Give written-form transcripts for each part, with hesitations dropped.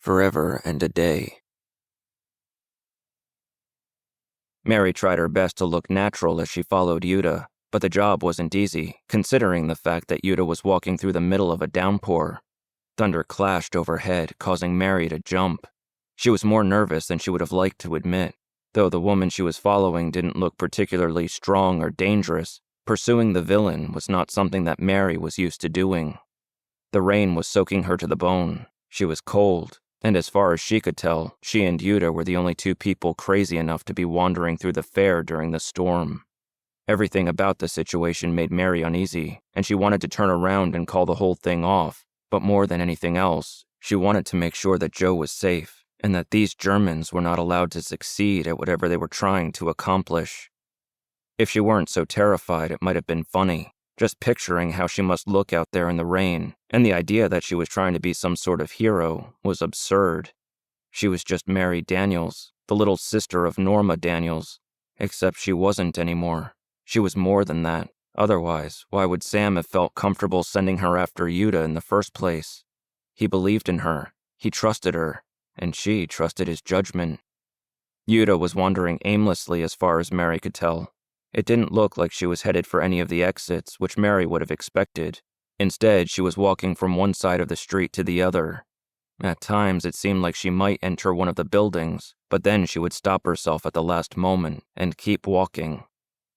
forever and a day. Mary tried her best to look natural as she followed Yuta, but the job wasn't easy, considering the fact that Yuta was walking through the middle of a downpour. Thunder clashed overhead, causing Mary to jump. She was more nervous than she would have liked to admit. Though the woman she was following didn't look particularly strong or dangerous, pursuing the villain was not something that Mary was used to doing. The rain was soaking her to the bone. She was cold, and as far as she could tell, she and Yuta were the only two people crazy enough to be wandering through the fair during the storm. Everything about the situation made Mary uneasy, and she wanted to turn around and call the whole thing off, but more than anything else, she wanted to make sure that Joe was safe, and that these Germans were not allowed to succeed at whatever they were trying to accomplish. If she weren't so terrified, it might have been funny, just picturing how she must look out there in the rain, and the idea that she was trying to be some sort of hero was absurd. She was just Mary Daniels, the little sister of Norma Daniels, except she wasn't anymore. She was more than that. Otherwise, why would Sam have felt comfortable sending her after Yuta in the first place? He believed in her, he trusted her, and she trusted his judgment. Yuta was wandering aimlessly as far as Mary could tell. It didn't look like she was headed for any of the exits, which Mary would have expected. Instead, she was walking from one side of the street to the other. At times, it seemed like she might enter one of the buildings, but then she would stop herself at the last moment and keep walking.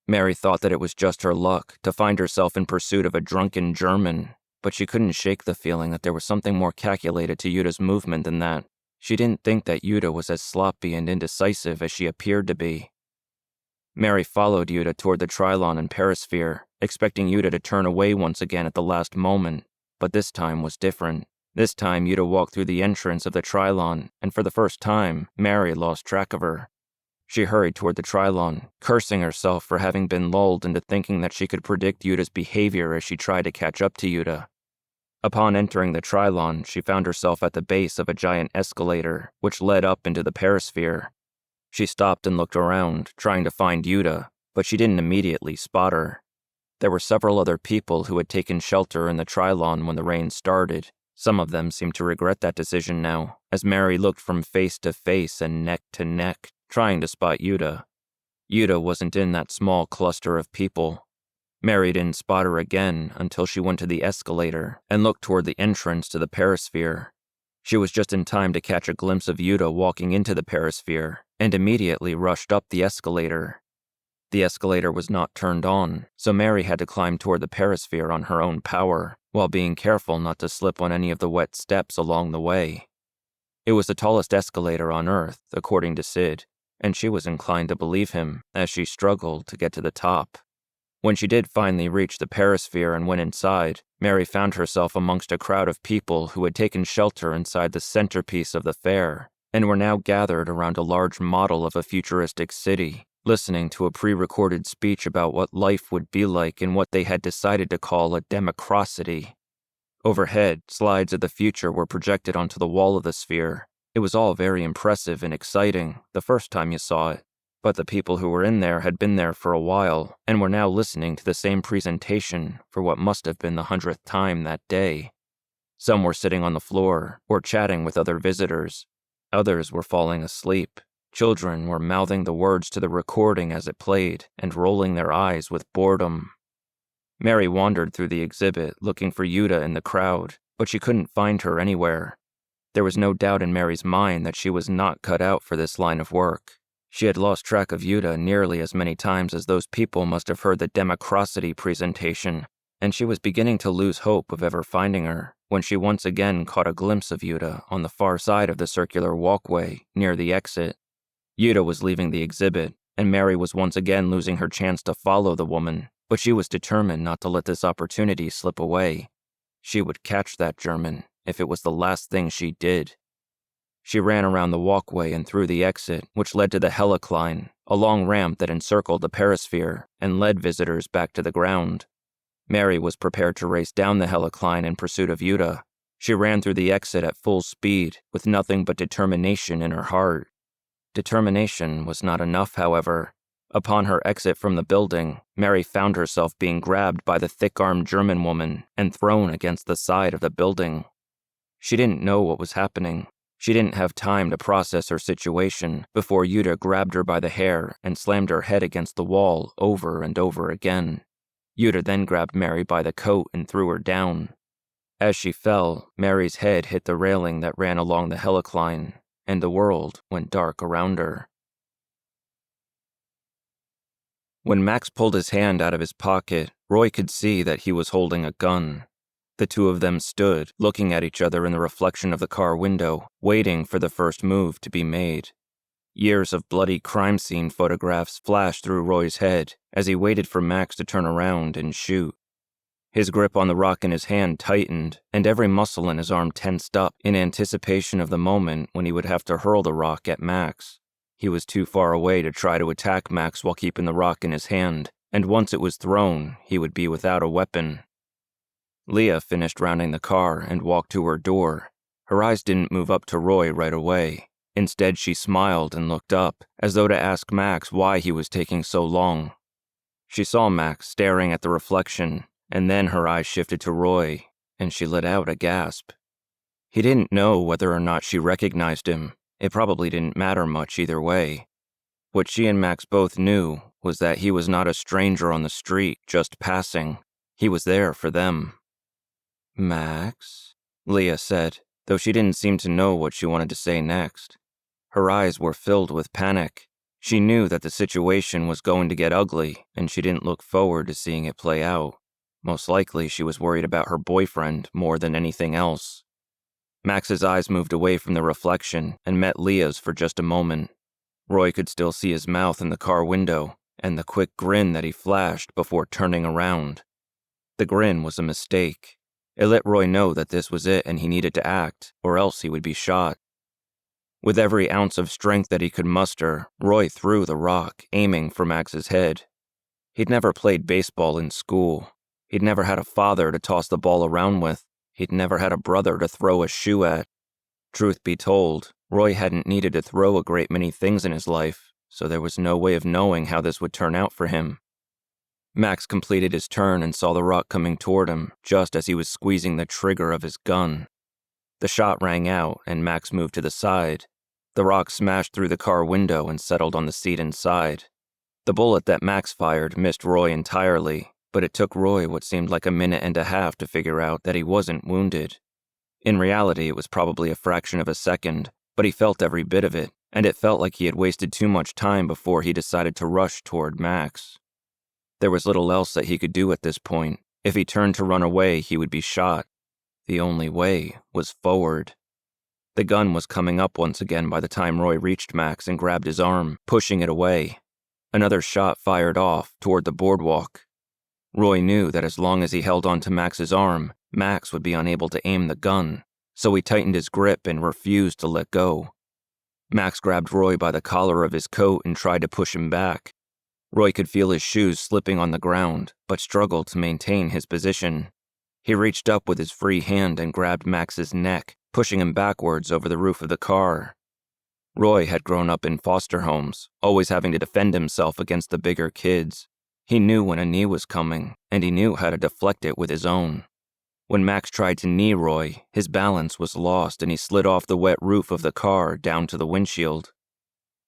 Mary thought that it was just her luck to find herself in pursuit of a drunken German, but she couldn't shake the feeling that there was something more calculated to Yuta's movement than that. She didn't think that Yuta was as sloppy and indecisive as she appeared to be. Mary followed Yuta toward the Trilon and Perisphere, expecting Yuta to turn away once again at the last moment, but this time was different. This time Yuta walked through the entrance of the Trilon, and for the first time, Mary lost track of her. She hurried toward the Trilon, cursing herself for having been lulled into thinking that she could predict Yuta's behavior as she tried to catch up to Yuta. Upon entering the Trilon, she found herself at the base of a giant escalator, which led up into the Perisphere. She stopped and looked around, trying to find Yuta, but she didn't immediately spot her. There were several other people who had taken shelter in the Trilon when the rain started. Some of them seemed to regret that decision now, as Mary looked from face to face and neck to neck, trying to spot Yuta. Yuta wasn't in that small cluster of people. Mary didn't spot her again until she went to the escalator and looked toward the entrance to the Perisphere. She was just in time to catch a glimpse of Yuta walking into the Perisphere, and immediately rushed up the escalator. The escalator was not turned on, so Mary had to climb toward the Perisphere on her own power, while being careful not to slip on any of the wet steps along the way. It was the tallest escalator on Earth, according to Sid, and she was inclined to believe him as she struggled to get to the top. When she did finally reach the Perisphere and went inside, Mary found herself amongst a crowd of people who had taken shelter inside the centerpiece of the fair, and were now gathered around a large model of a futuristic city, listening to a pre-recorded speech about what life would be like in what they had decided to call a democracy. Overhead, slides of the future were projected onto the wall of the sphere. It was all very impressive and exciting the first time you saw it, but the people who were in there had been there for a while and were now listening to the same presentation for what must have been the 100th time that day. Some were sitting on the floor or chatting with other visitors. Others were falling asleep. Children were mouthing the words to the recording as it played and rolling their eyes with boredom. Mary wandered through the exhibit looking for Yuta in the crowd, but she couldn't find her anywhere. There was no doubt in Mary's mind that she was not cut out for this line of work. She had lost track of Yuta nearly as many times as those people must have heard the democracy presentation, and she was beginning to lose hope of ever finding her when she once again caught a glimpse of Yuta on the far side of the circular walkway near the exit. Yuta was leaving the exhibit, and Mary was once again losing her chance to follow the woman, but she was determined not to let this opportunity slip away. She would catch that German if it was the last thing she did. She ran around the walkway and through the exit, which led to the helicline, a long ramp that encircled the Perisphere and led visitors back to the ground. Mary was prepared to race down the helicline in pursuit of Yuta. She ran through the exit at full speed, with nothing but determination in her heart. Determination was not enough, however. Upon her exit from the building, Mary found herself being grabbed by the thick-armed German woman and thrown against the side of the building. She didn't know what was happening. She didn't have time to process her situation before Yuta grabbed her by the hair and slammed her head against the wall over and over again. Yuta then grabbed Mary by the coat and threw her down. As she fell, Mary's head hit the railing that ran along the helicline, and the world went dark around her. When Max pulled his hand out of his pocket, Roy could see that he was holding a gun. The two of them stood, looking at each other in the reflection of the car window, waiting for the first move to be made. Years of bloody crime scene photographs flashed through Roy's head as he waited for Max to turn around and shoot. His grip on the rock in his hand tightened, and every muscle in his arm tensed up in anticipation of the moment when he would have to hurl the rock at Max. He was too far away to try to attack Max while keeping the rock in his hand, and once it was thrown, he would be without a weapon. Leah finished rounding the car and walked to her door. Her eyes didn't move up to Roy right away. Instead, she smiled and looked up, as though to ask Max why he was taking so long. She saw Max staring at the reflection, and then her eyes shifted to Roy, and she let out a gasp. He didn't know whether or not she recognized him. It probably didn't matter much either way. What she and Max both knew was that he was not a stranger on the street just passing. He was there for them. "Max?" Leah said, though she didn't seem to know what she wanted to say next. Her eyes were filled with panic. She knew that the situation was going to get ugly, and she didn't look forward to seeing it play out. Most likely, she was worried about her boyfriend more than anything else. Max's eyes moved away from the reflection and met Leah's for just a moment. Roy could still see his mouth in the car window and the quick grin that he flashed before turning around. The grin was a mistake. It let Roy know that this was it and he needed to act, or else he would be shot. With every ounce of strength that he could muster, Roy threw the rock, aiming for Max's head. He'd never played baseball in school. He'd never had a father to toss the ball around with. He'd never had a brother to throw a shoe at. Truth be told, Roy hadn't needed to throw a great many things in his life, so there was no way of knowing how this would turn out for him. Max completed his turn and saw the rock coming toward him just as he was squeezing the trigger of his gun. The shot rang out and Max moved to the side. The rock smashed through the car window and settled on the seat inside. The bullet that Max fired missed Roy entirely, but it took Roy what seemed like a minute and a half to figure out that he wasn't wounded. In reality, it was probably a fraction of a second, but he felt every bit of it, and it felt like he had wasted too much time before he decided to rush toward Max. There was little else that he could do at this point. If he turned to run away, he would be shot. The only way was forward. The gun was coming up once again by the time Roy reached Max and grabbed his arm, pushing it away. Another shot fired off toward the boardwalk. Roy knew that as long as he held onto Max's arm, Max would be unable to aim the gun, so he tightened his grip and refused to let go. Max grabbed Roy by the collar of his coat and tried to push him back. Roy could feel his shoes slipping on the ground, but struggled to maintain his position. He reached up with his free hand and grabbed Max's neck, pushing him backwards over the roof of the car. Roy had grown up in foster homes, always having to defend himself against the bigger kids. He knew when a knee was coming, and he knew how to deflect it with his own. When Max tried to knee Roy, his balance was lost and he slid off the wet roof of the car down to the windshield.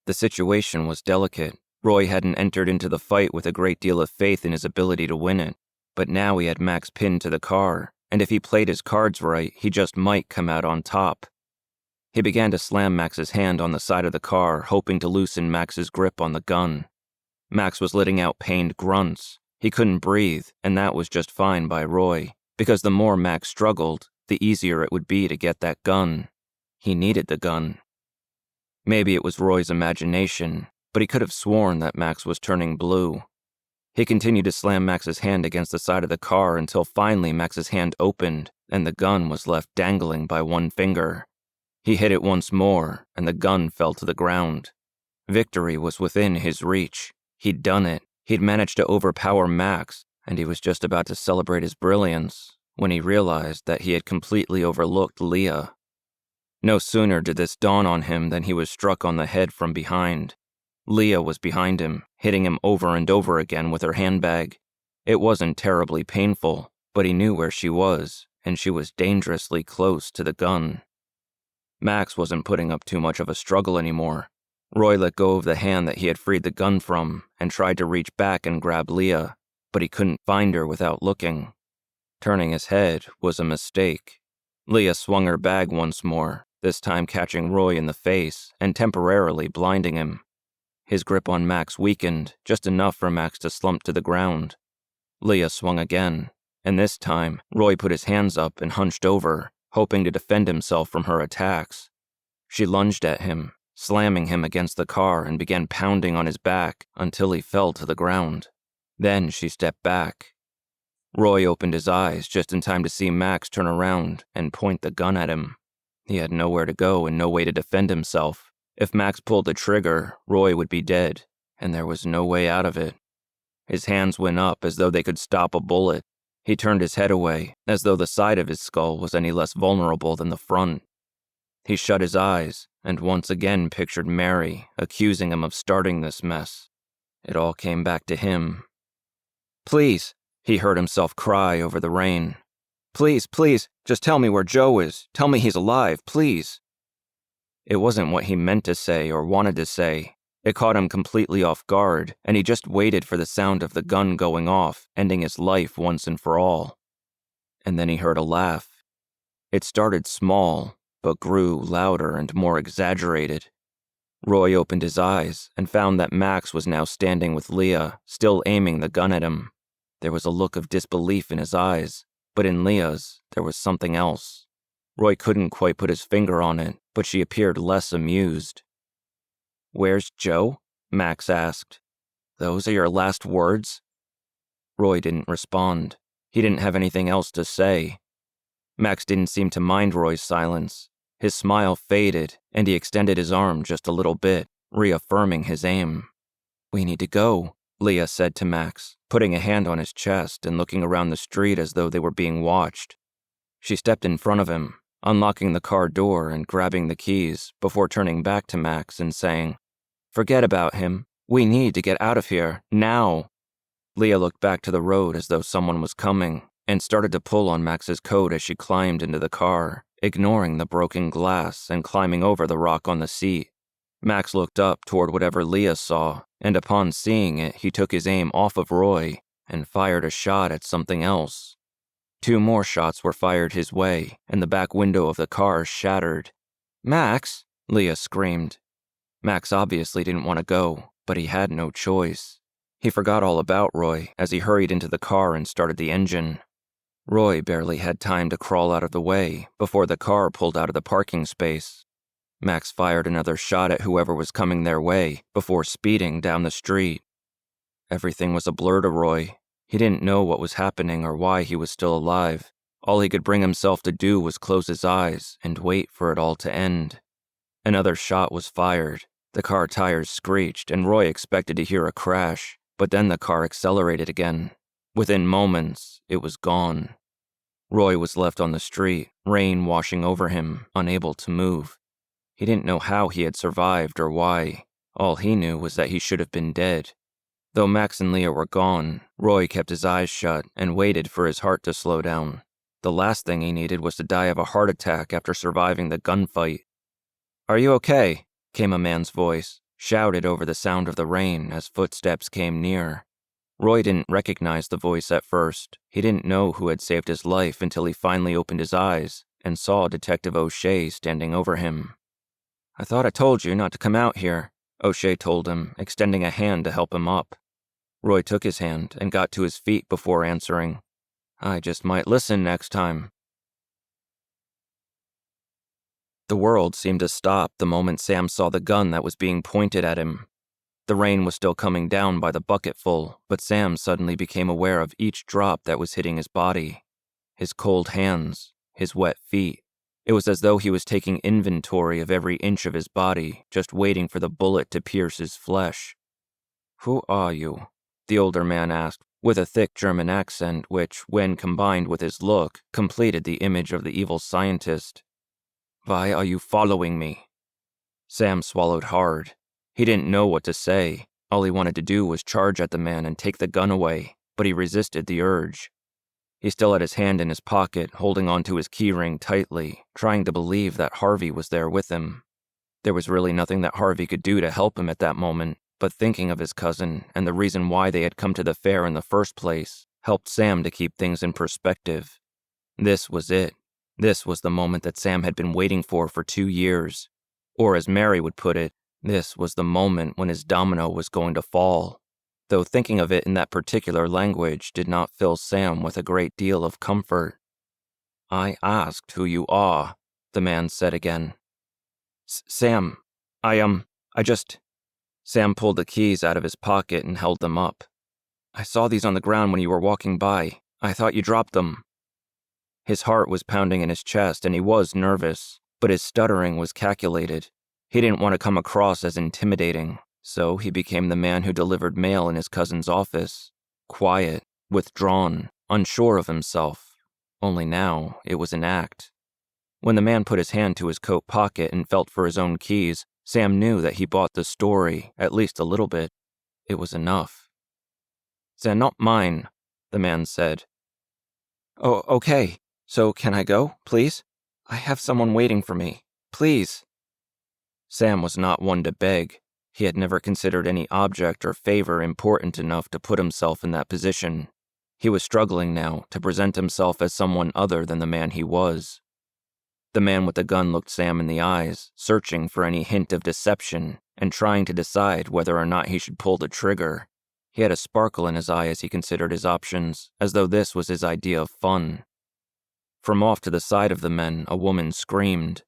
The situation was delicate. Roy hadn't entered into the fight with a great deal of faith in his ability to win it, but now he had Max pinned to the car, and if he played his cards right, he just might come out on top. He began to slam Max's hand on the side of the car, hoping to loosen Max's grip on the gun. Max was letting out pained grunts. He couldn't breathe, and that was just fine by Roy, because the more Max struggled, the easier it would be to get that gun. He needed the gun. Maybe it was Roy's imagination, but he could have sworn that Max was turning blue. He continued to slam Max's hand against the side of the car until finally Max's hand opened, and the gun was left dangling by one finger. He hit it once more, and the gun fell to the ground. Victory was within his reach. He'd done it. He'd managed to overpower Max, and he was just about to celebrate his brilliance when he realized that he had completely overlooked Leah. No sooner did this dawn on him than he was struck on the head from behind. Leah was behind him, hitting him over and over again with her handbag. It wasn't terribly painful, but he knew where she was, and she was dangerously close to the gun. Max wasn't putting up too much of a struggle anymore. Roy let go of the hand that he had freed the gun from and tried to reach back and grab Leah, but he couldn't find her without looking. Turning his head was a mistake. Leah swung her bag once more, this time catching Roy in the face and temporarily blinding him. His grip on Max weakened, just enough for Max to slump to the ground. Leah swung again, and this time, Roy put his hands up and hunched over, hoping to defend himself from her attacks. She lunged at him, slamming him against the car and began pounding on his back until he fell to the ground. Then she stepped back. Roy opened his eyes just in time to see Max turn around and point the gun at him. He had nowhere to go and no way to defend himself. If Max pulled the trigger, Roy would be dead, and there was no way out of it. His hands went up as though they could stop a bullet. He turned his head away, as though the side of his skull was any less vulnerable than the front. He shut his eyes, and once again pictured Mary, accusing him of starting this mess. It all came back to him. "Please," he heard himself cry over the rain. "Please, please, just tell me where Joe is. Tell me he's alive, please." It wasn't what he meant to say or wanted to say. It caught him completely off guard, and he just waited for the sound of the gun going off, ending his life once and for all. And then he heard a laugh. It started small, but grew louder and more exaggerated. Roy opened his eyes and found that Max was now standing with Leah, still aiming the gun at him. There was a look of disbelief in his eyes, but in Leah's, there was something else. Roy couldn't quite put his finger on it, but she appeared less amused. "Where's Joe?" Max asked. "Those are your last words?" Roy didn't respond. He didn't have anything else to say. Max didn't seem to mind Roy's silence. His smile faded, and he extended his arm just a little bit, reaffirming his aim. "We need to go," Leah said to Max, putting a hand on his chest and looking around the street as though they were being watched. She stepped in front of him, unlocking the car door and grabbing the keys before turning back to Max and saying, "Forget about him. We need to get out of here, now." Leah looked back to the road as though someone was coming and started to pull on Max's coat as she climbed into the car, ignoring the broken glass and climbing over the rock on the seat. Max looked up toward whatever Leah saw, and upon seeing it, he took his aim off of Roy and fired a shot at something else. 2 more shots were fired his way, and the back window of the car shattered. "Max!" Leah screamed. Max obviously didn't want to go, but he had no choice. He forgot all about Roy as he hurried into the car and started the engine. Roy barely had time to crawl out of the way before the car pulled out of the parking space. Max fired another shot at whoever was coming their way before speeding down the street. Everything was a blur to Roy. He didn't know what was happening or why he was still alive. All he could bring himself to do was close his eyes and wait for it all to end. Another shot was fired. The car tires screeched, and Roy expected to hear a crash, but then the car accelerated again. Within moments, it was gone. Roy was left on the street, rain washing over him, unable to move. He didn't know how he had survived or why. All he knew was that he should have been dead. Though Max and Leah were gone, Roy kept his eyes shut and waited for his heart to slow down. The last thing he needed was to die of a heart attack after surviving the gunfight. "Are you okay?" came a man's voice, shouted over the sound of the rain as footsteps came near. Roy didn't recognize the voice at first. He didn't know who had saved his life until he finally opened his eyes and saw Detective O'Shea standing over him. "I thought I told you not to come out here," O'Shea told him, extending a hand to help him up. Roy took his hand and got to his feet before answering, "I just might listen next time." The world seemed to stop the moment Sam saw the gun that was being pointed at him. The rain was still coming down by the bucketful, but Sam suddenly became aware of each drop that was hitting his body. His cold hands, his wet feet. It was as though he was taking inventory of every inch of his body, just waiting for the bullet to pierce his flesh. "Who are you?" the older man asked, with a thick German accent which, when combined with his look, completed the image of the evil scientist. "Why are you following me?" Sam swallowed hard. He didn't know what to say. All he wanted to do was charge at the man and take the gun away, but he resisted the urge. He still had his hand in his pocket, holding onto his keyring tightly, trying to believe that Harvey was there with him. There was really nothing that Harvey could do to help him at that moment, but thinking of his cousin and the reason why they had come to the fair in the first place helped Sam to keep things in perspective. This was it. This was the moment that Sam had been waiting for 2 years. Or as Mary would put it, this was the moment when his domino was going to fall. Though thinking of it in that particular language did not fill Sam with a great deal of comfort. "I asked who you are," the man said again. "Sam, I just..." Sam pulled the keys out of his pocket and held them up. "I saw these on the ground when you were walking by. I thought you dropped them." His heart was pounding in his chest and he was nervous, but his stuttering was calculated. He didn't want to come across as intimidating, so he became the man who delivered mail in his cousin's office. Quiet, withdrawn, unsure of himself. Only now, it was an act. When the man put his hand to his coat pocket and felt for his own keys, Sam knew that he bought the story, at least a little bit. It was enough. "They're not mine," the man said. "Oh, okay. So can I go, please? I have someone waiting for me. Please." Sam was not one to beg. He had never considered any object or favor important enough to put himself in that position. He was struggling now to present himself as someone other than the man he was. The man with the gun looked Sam in the eyes, searching for any hint of deception and trying to decide whether or not he should pull the trigger. He had a sparkle in his eye as he considered his options, as though this was his idea of fun. From off to the side of the men, a woman screamed.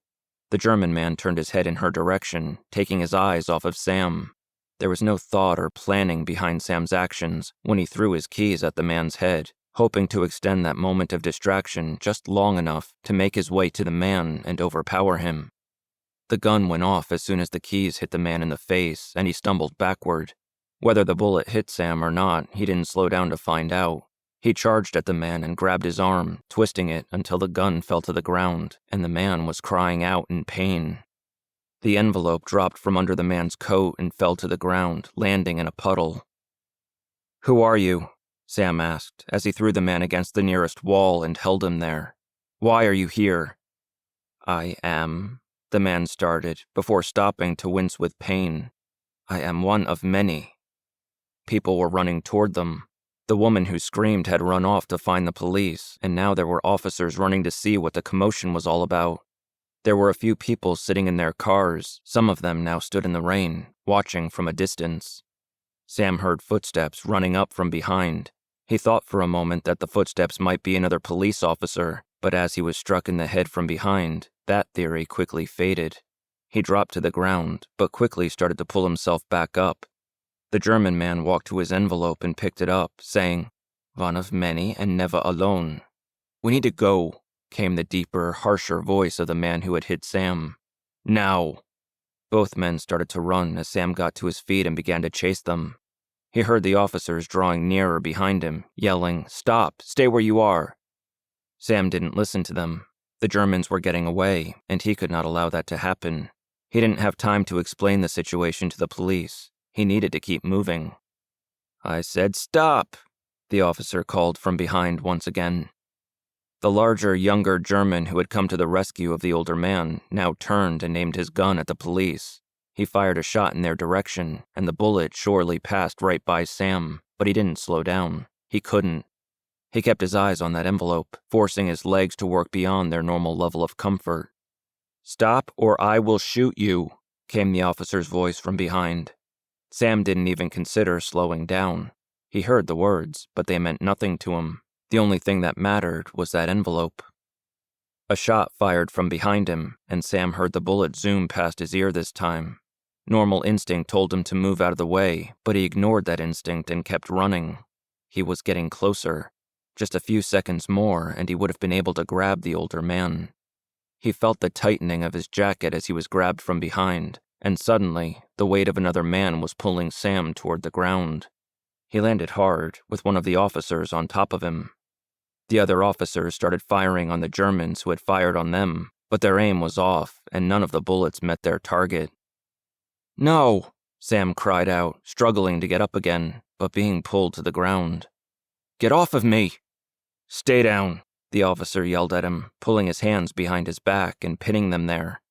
The German man turned his head in her direction, taking his eyes off of Sam. There was no thought or planning behind Sam's actions when he threw his keys at the man's head, hoping to extend that moment of distraction just long enough to make his way to the man and overpower him. The gun went off as soon as the keys hit the man in the face, and he stumbled backward. Whether the bullet hit Sam or not, he didn't slow down to find out. He charged at the man and grabbed his arm, twisting it until the gun fell to the ground, and the man was crying out in pain. The envelope dropped from under the man's coat and fell to the ground, landing in a puddle. "Who are you?" Sam asked, as he threw the man against the nearest wall and held him there. "Why are you here?" "I am," the man started, before stopping to wince with pain. "I am one of many." People were running toward them. The woman who screamed had run off to find the police, and now there were officers running to see what the commotion was all about. There were a few people sitting in their cars, some of them now stood in the rain, watching from a distance. Sam heard footsteps running up from behind. He thought for a moment that the footsteps might be another police officer, but as he was struck in the head from behind, that theory quickly faded. He dropped to the ground, but quickly started to pull himself back up. The German man walked to his envelope and picked it up, saying, "One of many and never alone." "We need to go," came the deeper, harsher voice of the man who had hit Sam. "Now!" Both men started to run as Sam got to his feet and began to chase them. He heard the officers drawing nearer behind him, yelling, "Stop! Stay where you are!" Sam didn't listen to them. The Germans were getting away, and he could not allow that to happen. He didn't have time to explain the situation to the police. He needed to keep moving. "I said stop," the officer called from behind once again. The larger, younger German who had come to the rescue of the older man now turned and aimed his gun at the police. He fired a shot in their direction, and the bullet surely passed right by Sam, but he didn't slow down. He couldn't. He kept his eyes on that envelope, forcing his legs to work beyond their normal level of comfort. "Stop or I will shoot you," came the officer's voice from behind. Sam didn't even consider slowing down. He heard the words, but they meant nothing to him. The only thing that mattered was that envelope. A shot fired from behind him, and Sam heard the bullet zoom past his ear this time. Normal instinct told him to move out of the way, but he ignored that instinct and kept running. He was getting closer. Just a few seconds more, and he would have been able to grab the older man. He felt the tightening of his jacket as he was grabbed from behind, and suddenly, the weight of another man was pulling Sam toward the ground. He landed hard, with one of the officers on top of him. The other officers started firing on the Germans who had fired on them, but their aim was off, and none of the bullets met their target. "No!" Sam cried out, struggling to get up again, but being pulled to the ground. "Get off of me!" "Stay down," the officer yelled at him, pulling his hands behind his back and pinning them there.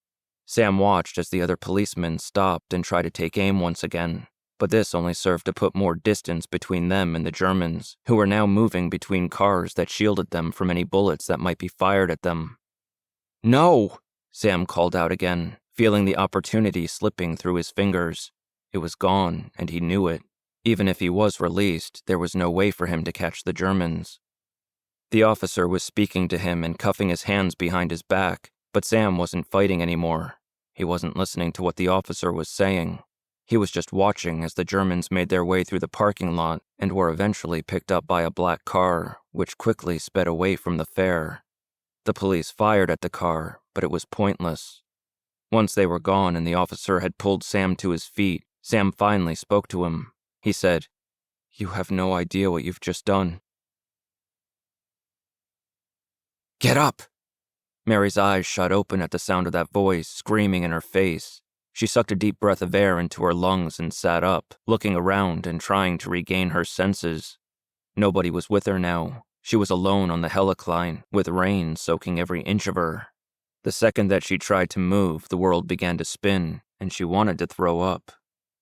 Sam watched as the other policemen stopped and tried to take aim once again, but this only served to put more distance between them and the Germans, who were now moving between cars that shielded them from any bullets that might be fired at them. "No!" Sam called out again, feeling the opportunity slipping through his fingers. It was gone, and he knew it. Even if he was released, there was no way for him to catch the Germans. The officer was speaking to him and cuffing his hands behind his back, but Sam wasn't fighting anymore. He wasn't listening to what the officer was saying. He was just watching as the Germans made their way through the parking lot and were eventually picked up by a black car, which quickly sped away from the fair. The police fired at the car, but it was pointless. Once they were gone and the officer had pulled Sam to his feet, Sam finally spoke to him. He said, "You have no idea what you've just done." "Get up!" Mary's eyes shot open at the sound of that voice screaming in her face. She sucked a deep breath of air into her lungs and sat up, looking around and trying to regain her senses. Nobody was with her now. She was alone on the helicline, with rain soaking every inch of her. The second that she tried to move, the world began to spin, and she wanted to throw up.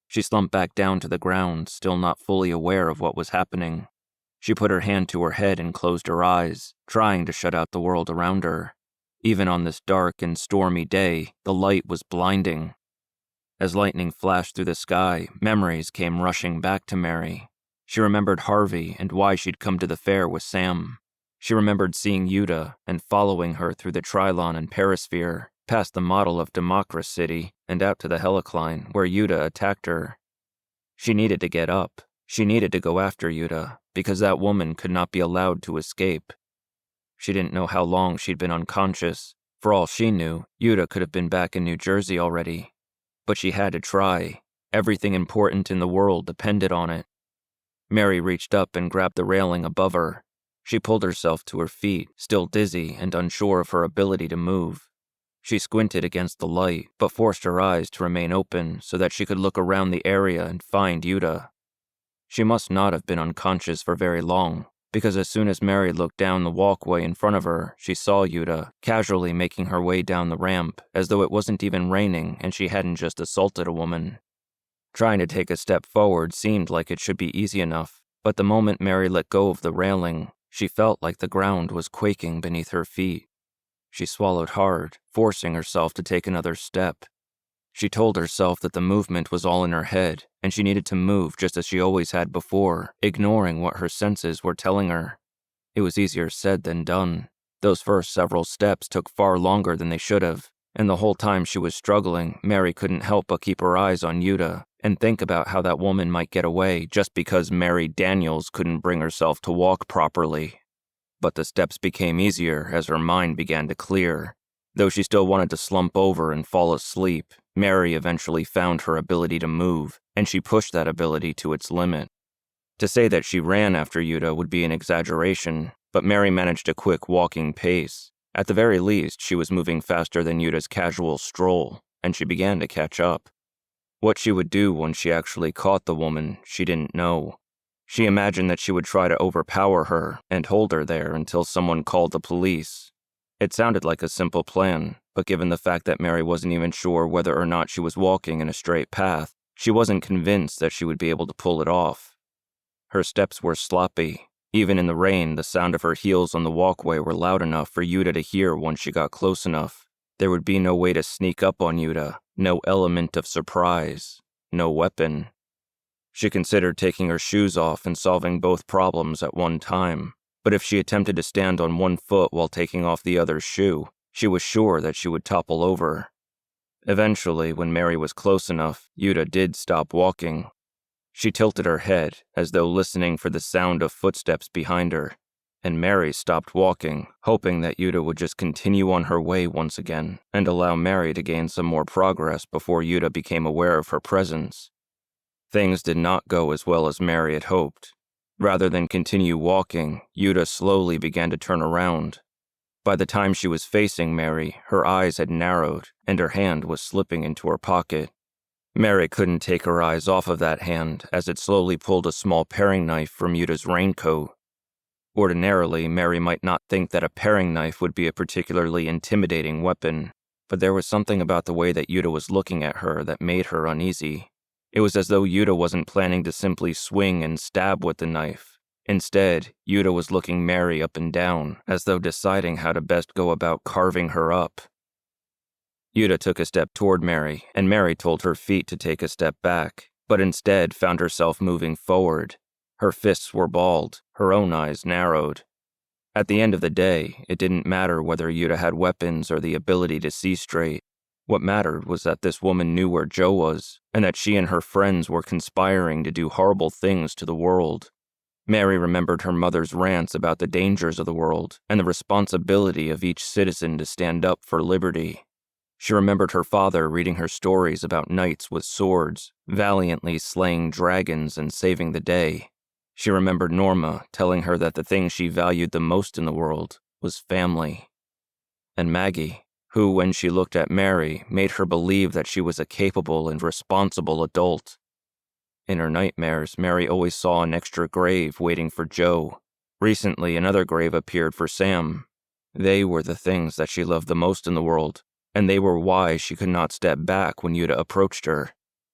She slumped back down to the ground, still not fully aware of what was happening. She put her hand to her head and closed her eyes, trying to shut out the world around her. Even on this dark and stormy day, the light was blinding. As lightning flashed through the sky, memories came rushing back to Mary. She remembered Harvey and why she'd come to the fair with Sam. She remembered seeing Yuta and following her through the Trilon and Perisphere, past the model of Democracy City and out to the helicline where Yuta attacked her. She needed to get up. She needed to go after Yuta, because that woman could not be allowed to escape. She didn't know how long she'd been unconscious. For all she knew, Yuta could have been back in New Jersey already. But she had to try. Everything important in the world depended on it. Mary reached up and grabbed the railing above her. She pulled herself to her feet, still dizzy and unsure of her ability to move. She squinted against the light, but forced her eyes to remain open so that she could look around the area and find Yuta. She must not have been unconscious for very long, because as soon as Mary looked down the walkway in front of her, she saw Yuta, casually making her way down the ramp, as though it wasn't even raining and she hadn't just assaulted a woman. Trying to take a step forward seemed like it should be easy enough, but the moment Mary let go of the railing, she felt like the ground was quaking beneath her feet. She swallowed hard, forcing herself to take another step. She told herself that the movement was all in her head, and she needed to move just as she always had before, ignoring what her senses were telling her. It was easier said than done. Those first several steps took far longer than they should have, and the whole time she was struggling, Mary couldn't help but keep her eyes on Yuta and think about how that woman might get away just because Mary Daniels couldn't bring herself to walk properly. But the steps became easier as her mind began to clear. Though she still wanted to slump over and fall asleep, Mary eventually found her ability to move, and she pushed that ability to its limit. To say that she ran after Yuta would be an exaggeration, but Mary managed a quick walking pace. At the very least, she was moving faster than Yuta's casual stroll, and she began to catch up. What she would do when she actually caught the woman, she didn't know. She imagined that she would try to overpower her and hold her there until someone called the police. It sounded like a simple plan, but given the fact that Mary wasn't even sure whether or not she was walking in a straight path, she wasn't convinced that she would be able to pull it off. Her steps were sloppy. Even in the rain, the sound of her heels on the walkway were loud enough for Yuta to hear once she got close enough. There would be no way to sneak up on Yuta, no element of surprise, no weapon. She considered taking her shoes off and solving both problems at one time, but if she attempted to stand on one foot while taking off the other's shoe, she was sure that she would topple over. Eventually, when Mary was close enough, Yuta did stop walking. She tilted her head, as though listening for the sound of footsteps behind her, and Mary stopped walking, hoping that Yuta would just continue on her way once again and allow Mary to gain some more progress before Yuta became aware of her presence. Things did not go as well as Mary had hoped. Rather than continue walking, Yuta slowly began to turn around. By the time she was facing Mary, her eyes had narrowed, and her hand was slipping into her pocket. Mary couldn't take her eyes off of that hand as it slowly pulled a small paring knife from Yuta's raincoat. Ordinarily, Mary might not think that a paring knife would be a particularly intimidating weapon, but there was something about the way that Yuta was looking at her that made her uneasy. It was as though Yuta wasn't planning to simply swing and stab with the knife. Instead, Yuta was looking Mary up and down, as though deciding how to best go about carving her up. Yuta took a step toward Mary, and Mary told her feet to take a step back, but instead found herself moving forward. Her fists were balled, her own eyes narrowed. At the end of the day, it didn't matter whether Yuta had weapons or the ability to see straight. What mattered was that this woman knew where Joe was, and that she and her friends were conspiring to do horrible things to the world. Mary remembered her mother's rants about the dangers of the world and the responsibility of each citizen to stand up for liberty. She remembered her father reading her stories about knights with swords, valiantly slaying dragons and saving the day. She remembered Norma telling her that the thing she valued the most in the world was family. And Maggie, who, when she looked at Mary, made her believe that she was a capable and responsible adult. In her nightmares, Mary always saw an extra grave waiting for Joe. Recently, another grave appeared for Sam. They were the things that she loved the most in the world, and they were why she could not step back when Yuta approached her.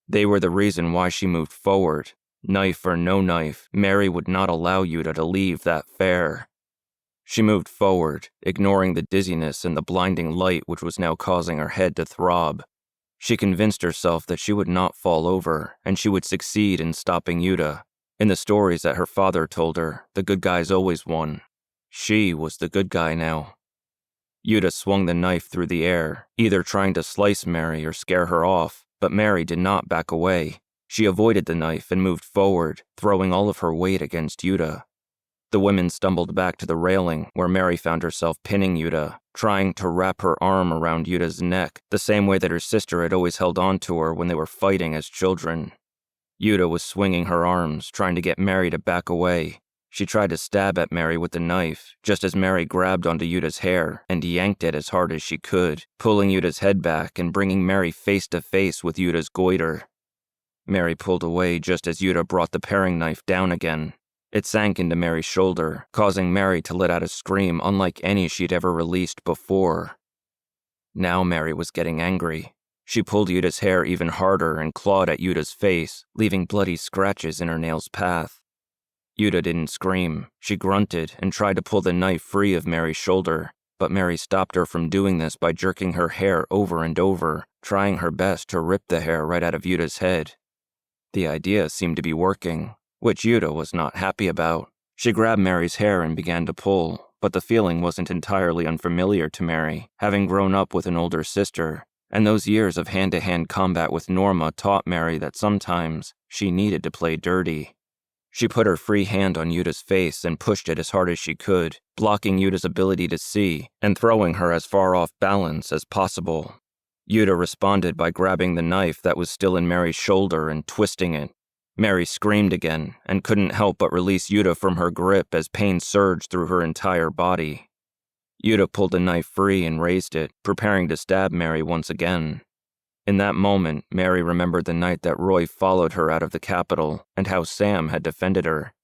They were the reason why she moved forward. Knife or no knife, Mary would not allow Yuta to leave that fair. She moved forward, ignoring the dizziness and the blinding light which was now causing her head to throb. She convinced herself that she would not fall over, and she would succeed in stopping Yuta. In the stories that her father told her, the good guys always won. She was the good guy now. Yuta swung the knife through the air, either trying to slice Mary or scare her off, but Mary did not back away. She avoided the knife and moved forward, throwing all of her weight against Yuta. The women stumbled back to the railing, where Mary found herself pinning Yuta, trying to wrap her arm around Yuta's neck, the same way that her sister had always held on to her when they were fighting as children. Yuta was swinging her arms, trying to get Mary to back away. She tried to stab at Mary with the knife, just as Mary grabbed onto Yuta's hair and yanked it as hard as she could, pulling Yuta's head back and bringing Mary face to face with Yuta's goiter. Mary pulled away just as Yuta brought the paring knife down again. It sank into Mary's shoulder, causing Mary to let out a scream unlike any she'd ever released before. Now Mary was getting angry. She pulled Yuta's hair even harder and clawed at Yuta's face, leaving bloody scratches in her nail's path. Yuta didn't scream. She grunted and tried to pull the knife free of Mary's shoulder, but Mary stopped her from doing this by jerking her hair over and over, trying her best to rip the hair right out of Yuta's head. The idea seemed to be working, which Yuta was not happy about. She grabbed Mary's hair and began to pull, but the feeling wasn't entirely unfamiliar to Mary, having grown up with an older sister, and those years of hand-to-hand combat with Norma taught Mary that sometimes she needed to play dirty. She put her free hand on Yuta's face and pushed it as hard as she could, blocking Yuta's ability to see and throwing her as far off balance as possible. Yuta responded by grabbing the knife that was still in Mary's shoulder and twisting it. Mary screamed again and couldn't help but release Yuta from her grip as pain surged through her entire body. Yuta pulled the knife free and raised it, preparing to stab Mary once again. In that moment, Mary remembered the night that Roy followed her out of the Capitol and how Sam had defended her.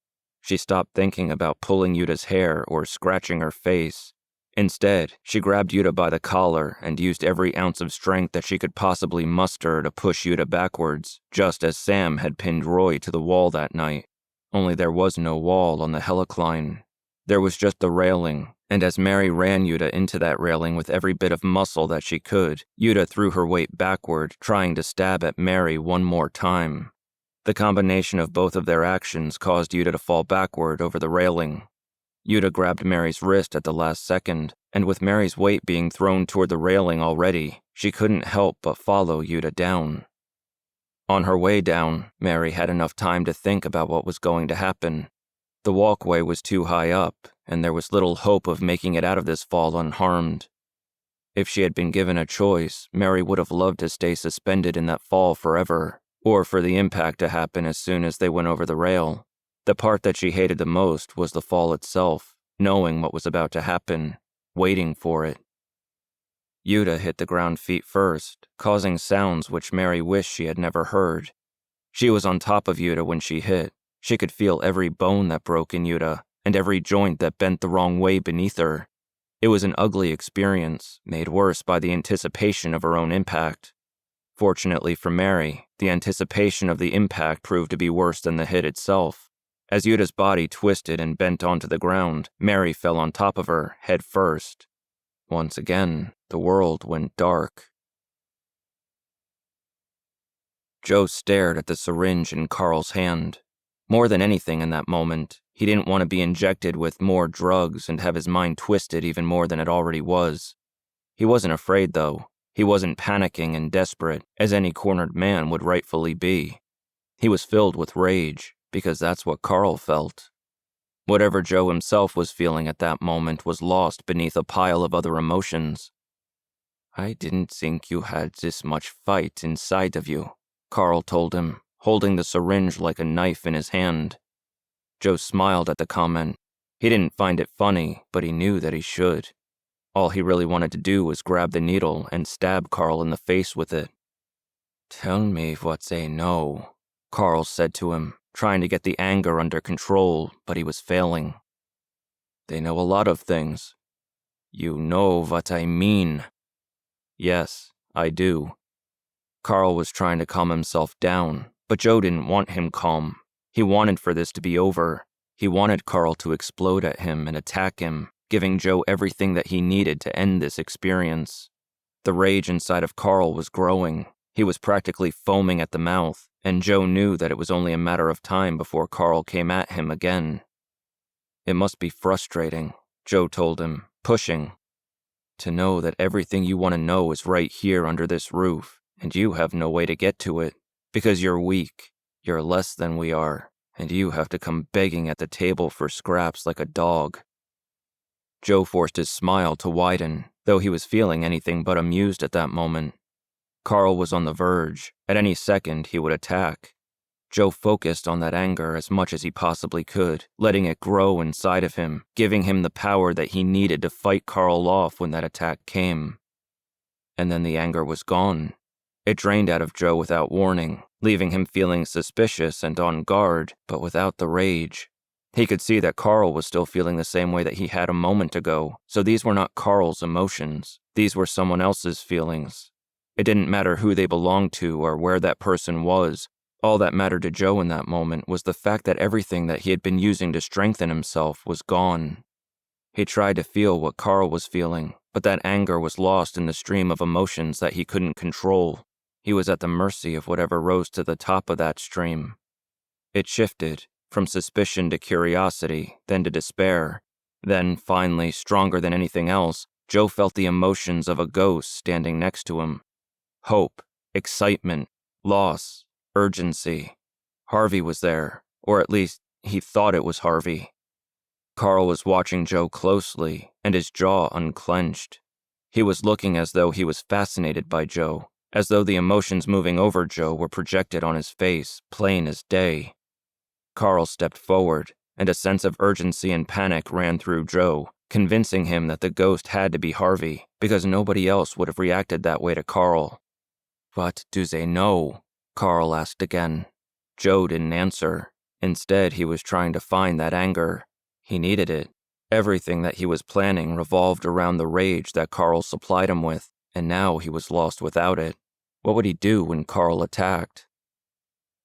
She stopped thinking about pulling Yuta's hair or scratching her face. Instead, she grabbed Yuta by the collar and used every ounce of strength that she could possibly muster to push Yuta backwards, just as Sam had pinned Roy to the wall that night. Only there was no wall on the helicline. There was just the railing, and as Mary ran Yuta into that railing with every bit of muscle that she could, Yuta threw her weight backward, trying to stab at Mary one more time. The combination of both of their actions caused Yuta to fall backward over the railing. Yuta grabbed Mary's wrist at the last second, and with Mary's weight being thrown toward the railing already, she couldn't help but follow Yuta down. On her way down, Mary had enough time to think about what was going to happen. The walkway was too high up, and there was little hope of making it out of this fall unharmed. If she had been given a choice, Mary would have loved to stay suspended in that fall forever, or for the impact to happen as soon as they went over the rail. The part that she hated the most was the fall itself, knowing what was about to happen, waiting for it. Yuta hit the ground feet first, causing sounds which Mary wished she had never heard. She was on top of Yuta when she hit. She could feel every bone that broke in Yuta, and every joint that bent the wrong way beneath her. It was an ugly experience, made worse by the anticipation of her own impact. Fortunately for Mary, the anticipation of the impact proved to be worse than the hit itself. As Yuta's body twisted and bent onto the ground, Mary fell on top of her, head first. Once again, the world went dark. Joe stared at the syringe in Carl's hand. More than anything in that moment, he didn't want to be injected with more drugs and have his mind twisted even more than it already was. He wasn't afraid, though. He wasn't panicking and desperate, as any cornered man would rightfully be. He was filled with rage, because that's what Carl felt. Whatever Joe himself was feeling at that moment was lost beneath a pile of other emotions. "I didn't think you had this much fight inside of you," Carl told him, holding the syringe like a knife in his hand. Joe smiled at the comment. He didn't find it funny, but he knew that he should. All he really wanted to do was grab the needle and stab Carl in the face with it. "Tell me what they know," Carl said to him, trying to get the anger under control, but he was failing. "They know a lot of things." "You know what I mean." "Yes, I do." Carl was trying to calm himself down, but Joe didn't want him calm. He wanted for this to be over. He wanted Carl to explode at him and attack him, giving Joe everything that he needed to end this experience. The rage inside of Carl was growing. He was practically foaming at the mouth, and Joe knew that it was only a matter of time before Carl came at him again. "It must be frustrating," Joe told him, pushing, "to know that everything you want to know is right here under this roof, and you have no way to get to it, because you're weak, you're less than we are, and you have to come begging at the table for scraps like a dog." Joe forced his smile to widen, though he was feeling anything but amused at that moment. Carl was on the verge. At any second, he would attack. Joe focused on that anger as much as he possibly could, letting it grow inside of him, giving him the power that he needed to fight Carl off when that attack came. And then the anger was gone. It drained out of Joe without warning, leaving him feeling suspicious and on guard, but without the rage. He could see that Carl was still feeling the same way that he had a moment ago, so these were not Carl's emotions. These were someone else's feelings. It didn't matter who they belonged to or where that person was. All that mattered to Joe in that moment was the fact that everything that he had been using to strengthen himself was gone. He tried to feel what Carl was feeling, but that anger was lost in the stream of emotions that he couldn't control. He was at the mercy of whatever rose to the top of that stream. It shifted, from suspicion to curiosity, then to despair. Then, finally, stronger than anything else, Joe felt the emotions of a ghost standing next to him. Hope, excitement, loss, urgency. Harvey was there, or at least he thought it was Harvey. Carl was watching Joe closely, and his jaw unclenched. He was looking as though he was fascinated by Joe, as though the emotions moving over Joe were projected on his face, plain as day. Carl stepped forward, and a sense of urgency and panic ran through Joe, convincing him that the ghost had to be Harvey, because nobody else would have reacted that way to Carl. "What do they know?" Carl asked again. Joe didn't answer. Instead, he was trying to find that anger. He needed it. Everything that he was planning revolved around the rage that Carl supplied him with, and now he was lost without it. What would he do when Carl attacked?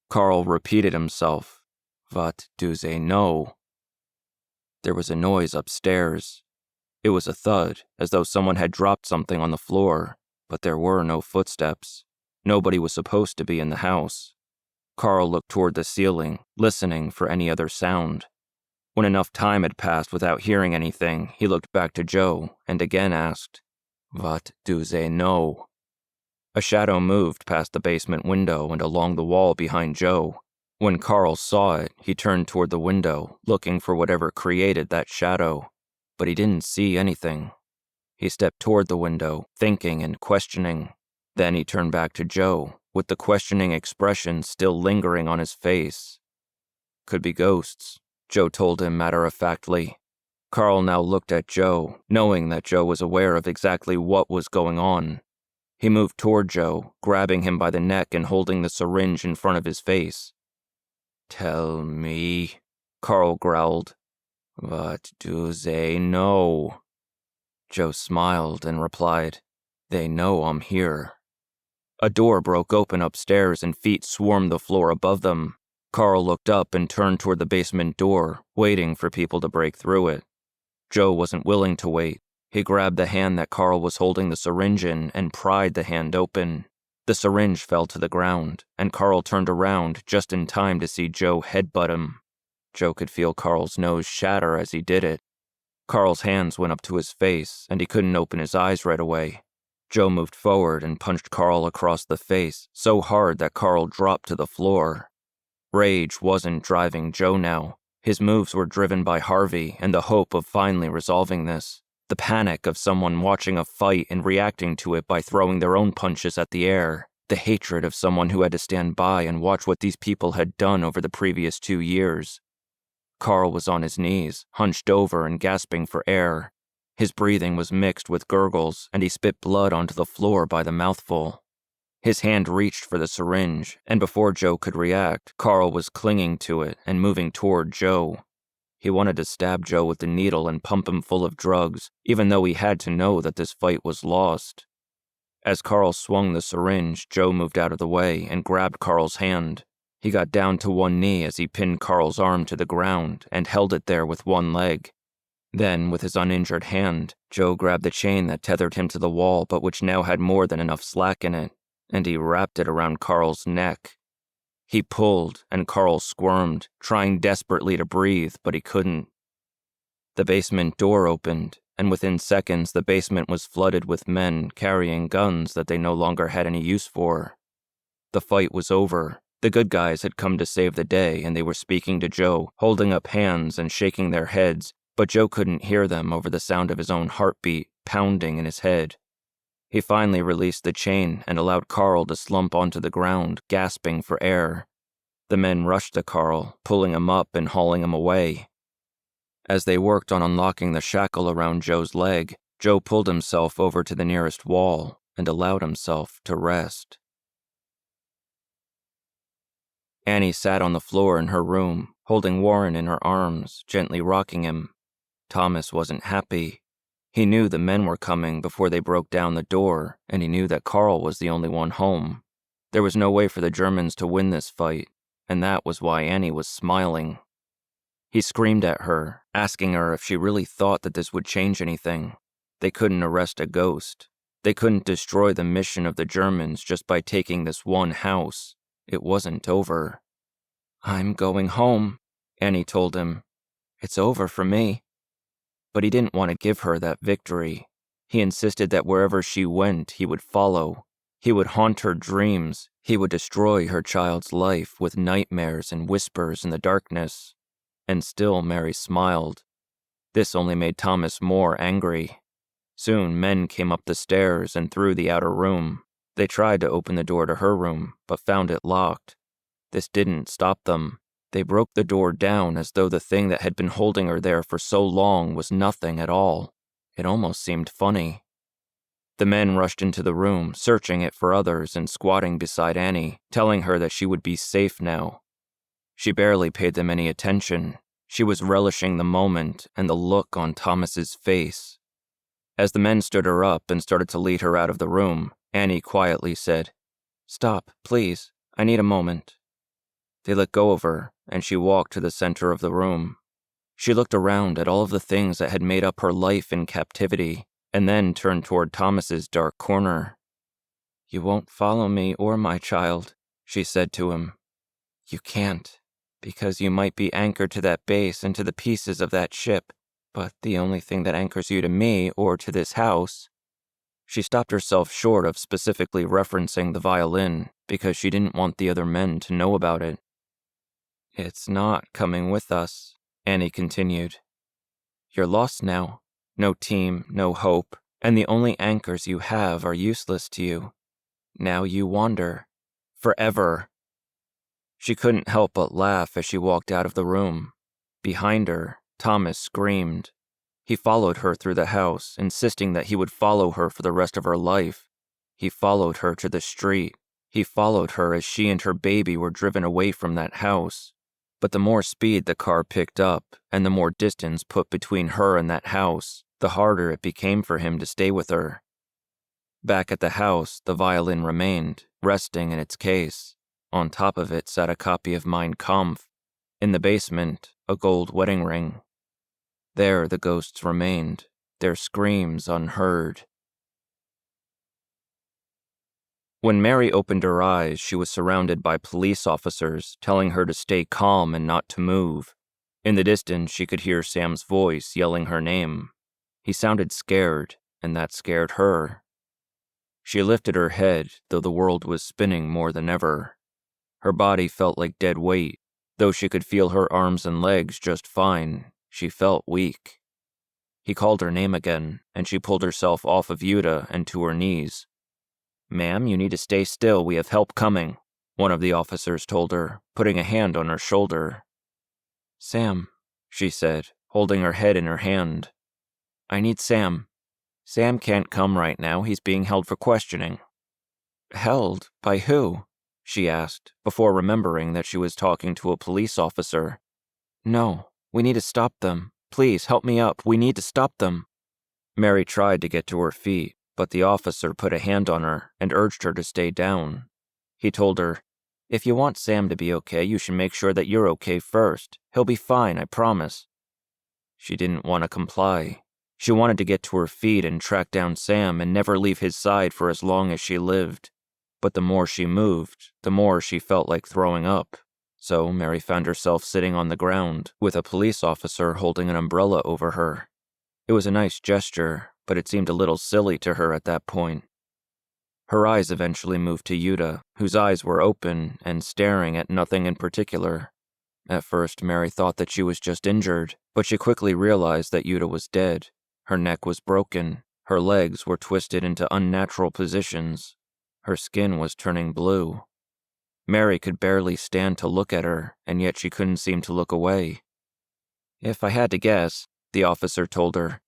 Carl repeated himself. "What do they know?" There was a noise upstairs. It was a thud, as though someone had dropped something on the floor, but there were no footsteps. Nobody was supposed to be in the house. Carl looked toward the ceiling, listening for any other sound. When enough time had passed without hearing anything, he looked back to Joe and again asked, "What do they know?" A shadow moved past the basement window and along the wall behind Joe. When Carl saw it, he turned toward the window, looking for whatever created that shadow, but he didn't see anything. He stepped toward the window, thinking and questioning. Then he turned back to Joe, with the questioning expression still lingering on his face. "Could be ghosts," Joe told him matter-of-factly. Carl now looked at Joe, knowing that Joe was aware of exactly what was going on. He moved toward Joe, grabbing him by the neck and holding the syringe in front of his face. "Tell me," Carl growled. What do they know? Joe smiled and replied, They know I'm here. A door broke open upstairs and feet swarmed the floor above them. Carl looked up and turned toward the basement door, waiting for people to break through it. Joe wasn't willing to wait. He grabbed the hand that Carl was holding the syringe in and pried the hand open. The syringe fell to the ground, and Carl turned around just in time to see Joe headbutt him. Joe could feel Carl's nose shatter as he did it. Carl's hands went up to his face, and he couldn't open his eyes right away. Joe moved forward and punched Carl across the face so hard that Carl dropped to the floor. Rage wasn't driving Joe now. His moves were driven by Harvey and the hope of finally resolving this. The panic of someone watching a fight and reacting to it by throwing their own punches at the air. The hatred of someone who had to stand by and watch what these people had done over the previous 2 years. Carl was on his knees, hunched over and gasping for air. His breathing was mixed with gurgles, and he spit blood onto the floor by the mouthful. His hand reached for the syringe, and before Joe could react, Carl was clinging to it and moving toward Joe. He wanted to stab Joe with the needle and pump him full of drugs, even though he had to know that this fight was lost. As Carl swung the syringe, Joe moved out of the way and grabbed Carl's hand. He got down to one knee as he pinned Carl's arm to the ground and held it there with one leg. Then, with his uninjured hand, Joe grabbed the chain that tethered him to the wall but which now had more than enough slack in it, and he wrapped it around Carl's neck. He pulled, and Carl squirmed, trying desperately to breathe, but he couldn't. The basement door opened, and within seconds the basement was flooded with men carrying guns that they no longer had any use for. The fight was over. The good guys had come to save the day, and they were speaking to Joe, holding up hands and shaking their heads, but Joe couldn't hear them over the sound of his own heartbeat pounding in his head. He finally released the chain and allowed Carl to slump onto the ground, gasping for air. The men rushed to Carl, pulling him up and hauling him away. As they worked on unlocking the shackle around Joe's leg, Joe pulled himself over to the nearest wall and allowed himself to rest. Annie sat on the floor in her room, holding Warren in her arms, gently rocking him. Thomas wasn't happy. He knew the men were coming before they broke down the door, and he knew that Carl was the only one home. There was no way for the Germans to win this fight, and that was why Annie was smiling. He screamed at her, asking her if she really thought that this would change anything. They couldn't arrest a ghost. They couldn't destroy the mission of the Germans just by taking this one house. It wasn't over. "I'm going home," Annie told him. "It's over for me." But he didn't want to give her that victory. He insisted that wherever she went, he would follow. He would haunt her dreams. He would destroy her child's life with nightmares and whispers in the darkness. And still Mary smiled. This only made Thomas more angry. Soon men came up the stairs and through the outer room. They tried to open the door to her room, but found it locked. This didn't stop them. They broke the door down as though the thing that had been holding her there for so long was nothing at all. It almost seemed funny. The men rushed into the room, searching it for others and squatting beside Annie, telling her that she would be safe now. She barely paid them any attention. She was relishing the moment and the look on Thomas's face. As the men stood her up and started to lead her out of the room, Annie quietly said, "Stop, please. I need a moment." They let go of her, and she walked to the center of the room. She looked around at all of the things that had made up her life in captivity, and then turned toward Thomas's dark corner. "You won't follow me or my child," she said to him. "You can't, because you might be anchored to that base and to the pieces of that ship, but the only thing that anchors you to me or to this house—" She stopped herself short of specifically referencing the violin because she didn't want the other men to know about it. "It's not coming with us," Annie continued. "You're lost now. No team, no hope, and the only anchors you have are useless to you. Now you wander. Forever." She couldn't help but laugh as she walked out of the room. Behind her, Thomas screamed. He followed her through the house, insisting that he would follow her for the rest of her life. He followed her to the street. He followed her as she and her baby were driven away from that house. But the more speed the car picked up, and the more distance put between her and that house, the harder it became for him to stay with her. Back at the house, the violin remained, resting in its case. On top of it sat a copy of Mein Kampf. In the basement, a gold wedding ring. There the ghosts remained, their screams unheard. When Mary opened her eyes, she was surrounded by police officers telling her to stay calm and not to move. In the distance, she could hear Sam's voice yelling her name. He sounded scared, and that scared her. She lifted her head, though the world was spinning more than ever. Her body felt like dead weight. Though she could feel her arms and legs just fine, she felt weak. He called her name again, and she pulled herself off of Yuta and to her knees. "Ma'am, you need to stay still, we have help coming," one of the officers told her, putting a hand on her shoulder. "Sam," she said, holding her head in her hand. "I need Sam. Sam can't come right now, he's being held for questioning." "Held? By who?" she asked, before remembering that she was talking to a police officer. "No, we need to stop them. Please, help me up, we need to stop them." Mary tried to get to her feet, but the officer put a hand on her and urged her to stay down. He told her, "If you want Sam to be okay, you should make sure that you're okay first. He'll be fine, I promise." She didn't want to comply. She wanted to get to her feet and track down Sam and never leave his side for as long as she lived. But the more she moved, the more she felt like throwing up. So Mary found herself sitting on the ground, with a police officer holding an umbrella over her. It was a nice gesture, but it seemed a little silly to her at that point. Her eyes eventually moved to Yuta, whose eyes were open and staring at nothing in particular. At first, Mary thought that she was just injured, but she quickly realized that Yuta was dead. Her neck was broken, her legs were twisted into unnatural positions. Her skin was turning blue. Mary could barely stand to look at her, and yet she couldn't seem to look away. "If I had to guess," the officer told her,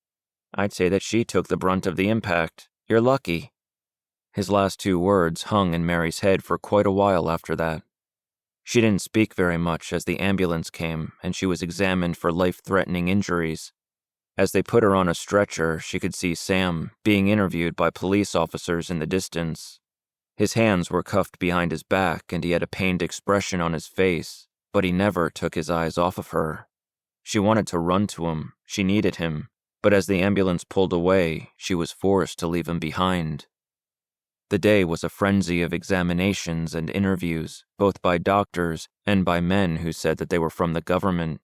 "I'd say that she took the brunt of the impact. You're lucky." His last two words hung in Mary's head for quite a while after that. She didn't speak very much as the ambulance came, and she was examined for life-threatening injuries. As they put her on a stretcher, she could see Sam being interviewed by police officers in the distance. His hands were cuffed behind his back, and he had a pained expression on his face, but he never took his eyes off of her. She wanted to run to him, she needed him, but as the ambulance pulled away, she was forced to leave him behind. The day was a frenzy of examinations and interviews, both by doctors and by men who said that they were from the government.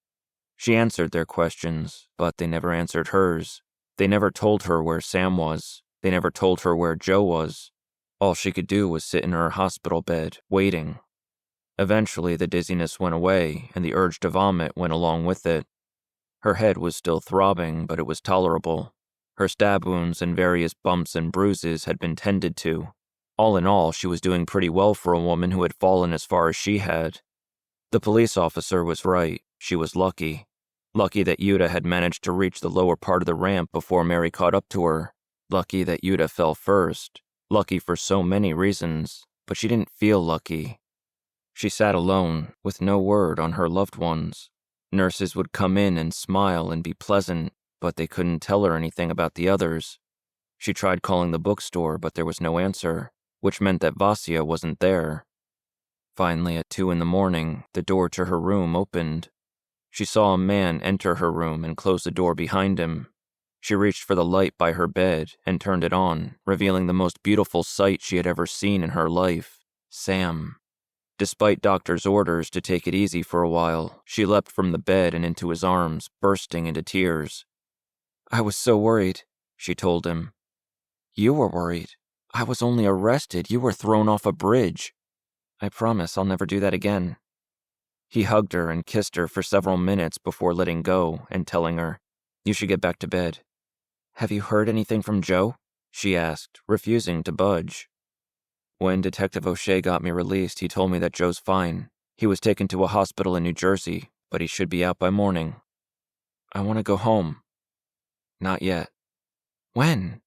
She answered their questions, but they never answered hers. They never told her where Sam was. They never told her where Joe was. All she could do was sit in her hospital bed, waiting. Eventually, the dizziness went away, and the urge to vomit went along with it. Her head was still throbbing, but it was tolerable. Her stab wounds and various bumps and bruises had been tended to. All in all, she was doing pretty well for a woman who had fallen as far as she had. The police officer was right. She was lucky. Lucky that Yuta had managed to reach the lower part of the ramp before Mary caught up to her. Lucky that Yuta fell first. Lucky for so many reasons, but she didn't feel lucky. She sat alone, with no word on her loved ones. Nurses would come in and smile and be pleasant, but they couldn't tell her anything about the others. She tried calling the bookstore, but there was no answer, which meant that Vasya wasn't there. Finally, at 2 a.m, the door to her room opened. She saw a man enter her room and close the door behind him. She reached for the light by her bed and turned it on, revealing the most beautiful sight she had ever seen in her life: Sam. Despite doctor's orders to take it easy for a while, she leapt from the bed and into his arms, bursting into tears. "I was so worried," she told him. "You were worried. I was only arrested. You were thrown off a bridge. I promise I'll never do that again." He hugged her and kissed her for several minutes before letting go and telling her, "You should get back to bed." "Have you heard anything from Joe?" she asked, refusing to budge. "When Detective O'Shea got me released, he told me that Joe's fine. He was taken to a hospital in New Jersey, but he should be out by morning." "I want to go home." "Not yet." "When?"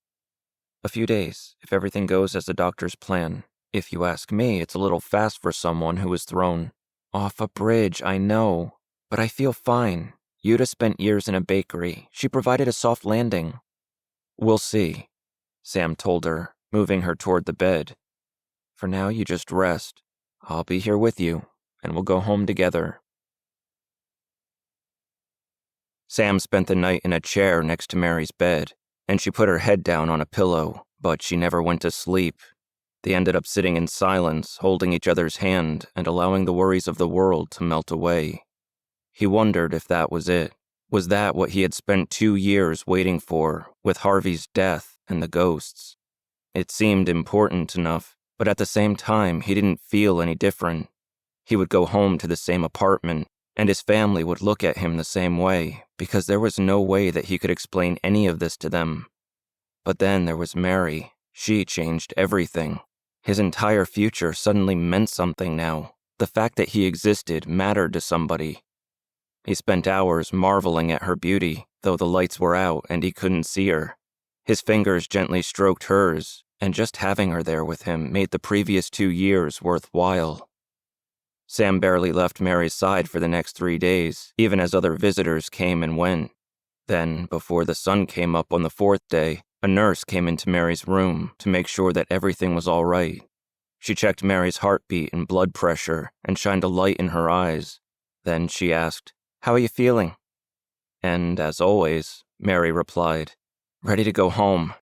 "A few days, if everything goes as the doctors plan. If you ask me, it's a little fast for someone who was thrown. Off a bridge, I know. But I feel fine. Yuta spent years in a bakery. She provided a soft landing. We'll see, Sam told her, moving her toward the bed. For now, you just rest. I'll be here with you, and we'll go home together. Sam spent the night in a chair next to Mary's bed, and she put her head down on a pillow, but she never went to sleep. They ended up sitting in silence, holding each other's hand and allowing the worries of the world to melt away. He wondered if that was it. Was that what he had spent 2 years waiting for, with Harvey's death and the ghosts? It seemed important enough, but at the same time, he didn't feel any different. He would go home to the same apartment, and his family would look at him the same way, because there was no way that he could explain any of this to them. But then there was Mary. She changed everything. His entire future suddenly meant something now. The fact that he existed mattered to somebody. He spent hours marveling at her beauty, though the lights were out and he couldn't see her. His fingers gently stroked hers, and just having her there with him made the previous 2 years worthwhile. Sam barely left Mary's side for the next 3 days, even as other visitors came and went. Then, before the sun came up on the 4th day, a nurse came into Mary's room to make sure that everything was all right. She checked Mary's heartbeat and blood pressure and shined a light in her eyes. Then she asked, "How are you feeling?" And, as always, Mary replied, "Ready to go home."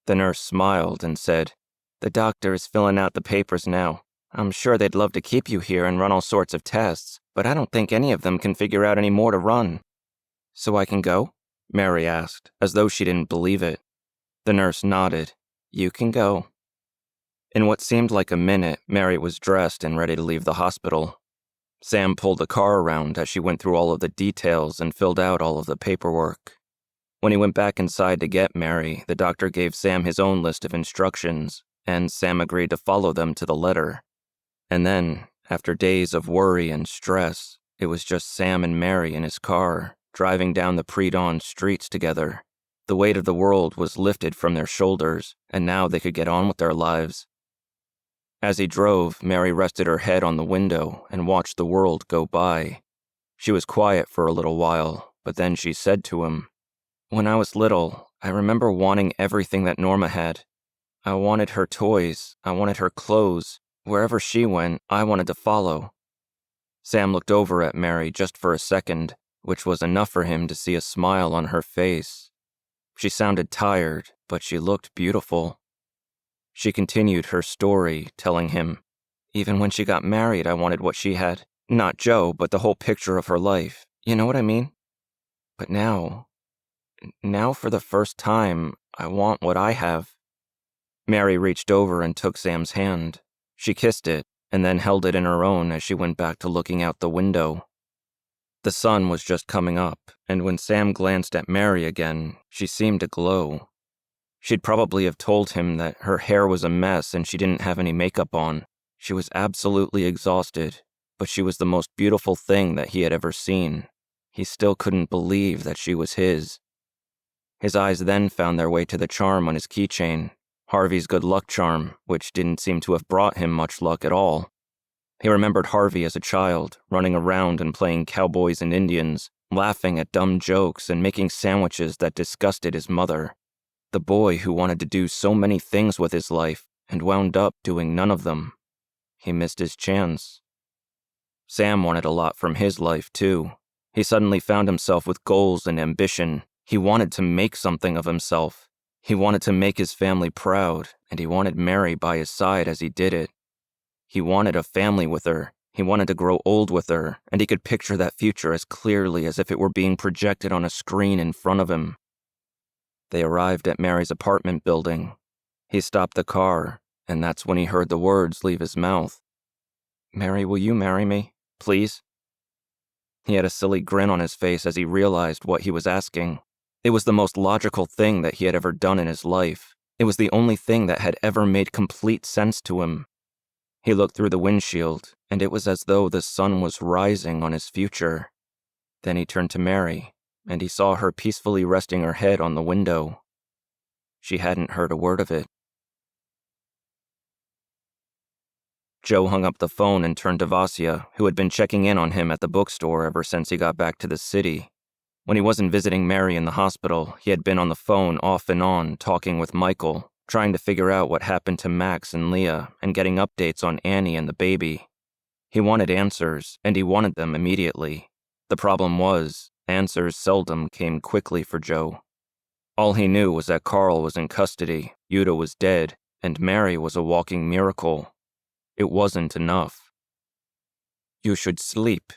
The nurse smiled and said, "The doctor is filling out the papers now. I'm sure they'd love to keep you here and run all sorts of tests, but I don't think any of them can figure out any more to run." "So I can go?" Mary asked, as though she didn't believe it. The nurse nodded. "You can go." In what seemed like a minute, Mary was dressed and ready to leave the hospital. Sam pulled the car around as she went through all of the details and filled out all of the paperwork. When he went back inside to get Mary, the doctor gave Sam his own list of instructions, and Sam agreed to follow them to the letter. And then, after days of worry and stress, it was just Sam and Mary in his car, driving down the pre-dawn streets together. The weight of the world was lifted from their shoulders, and now they could get on with their lives. As he drove, Mary rested her head on the window and watched the world go by. She was quiet for a little while, but then she said to him, "When I was little, I remember wanting everything that Norma had. I wanted her toys, I wanted her clothes. Wherever she went, I wanted to follow." Sam looked over at Mary just for a second, which was enough for him to see a smile on her face. She sounded tired, but she looked beautiful. She continued her story, telling him, "Even when she got married, I wanted what she had. Not Joe, but the whole picture of her life. You know what I mean? But now for the first time, I want what I have." Mary reached over and took Sam's hand. She kissed it, and then held it in her own as she went back to looking out the window. The sun was just coming up, and when Sam glanced at Mary again, she seemed to glow. She'd probably have told him that her hair was a mess and she didn't have any makeup on. She was absolutely exhausted, but she was the most beautiful thing that he had ever seen. He still couldn't believe that she was his. His eyes then found their way to the charm on his keychain, Harvey's good luck charm, which didn't seem to have brought him much luck at all. He remembered Harvey as a child, running around and playing cowboys and Indians, laughing at dumb jokes and making sandwiches that disgusted his mother. The boy who wanted to do so many things with his life and wound up doing none of them. He missed his chance. Sam wanted a lot from his life, too. He suddenly found himself with goals and ambition. He wanted to make something of himself. He wanted to make his family proud, and he wanted Mary by his side as he did it. He wanted a family with her. He wanted to grow old with her, and he could picture that future as clearly as if it were being projected on a screen in front of him. They arrived at Mary's apartment building. He stopped the car, and that's when he heard the words leave his mouth. "Mary, will you marry me, please?" He had a silly grin on his face as he realized what he was asking. It was the most logical thing that he had ever done in his life. It was the only thing that had ever made complete sense to him. He looked through the windshield, and it was as though the sun was rising on his future. Then he turned to Mary, and he saw her peacefully resting her head on the window. She hadn't heard a word of it. Joe hung up the phone and turned to Vasya, who had been checking in on him at the bookstore ever since he got back to the city. When he wasn't visiting Mary in the hospital, he had been on the phone off and on talking with Michael, trying to figure out what happened to Max and Leah and getting updates on Annie and the baby. He wanted answers, and he wanted them immediately. The problem was, answers seldom came quickly for Joe. All he knew was that Carl was in custody, Yuta was dead, and Mary was a walking miracle. It wasn't enough. "You should sleep,"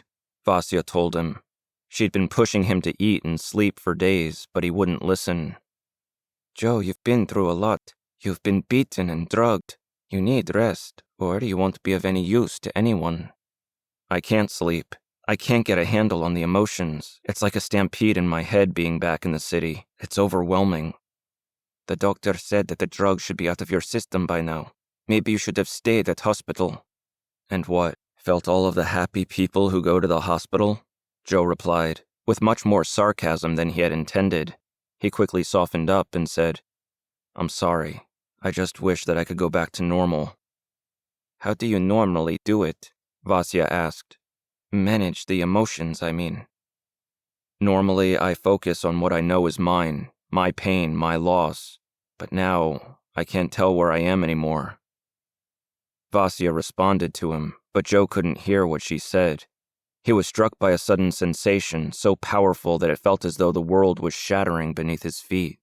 Vasya told him. She'd been pushing him to eat and sleep for days, but he wouldn't listen. "Joe, you've been through a lot. You've been beaten and drugged. You need rest, or you won't be of any use to anyone." "I can't sleep. I can't get a handle on the emotions. It's like a stampede in my head being back in the city. It's overwhelming." "The doctor said that the drug should be out of your system by now. Maybe you should have stayed at hospital." "And what, felt all of the happy people who go to the hospital?" Joe replied, with much more sarcasm than he had intended. He quickly softened up and said, "I'm sorry. I just wish that I could go back to normal." "How do you normally do it?" Vasya asked. "Manage the emotions, I mean." "Normally, I focus on what I know is mine, my pain, my loss. But now, I can't tell where I am anymore." Vasya responded to him, but Joe couldn't hear what she said. He was struck by a sudden sensation so powerful that it felt as though the world was shattering beneath his feet.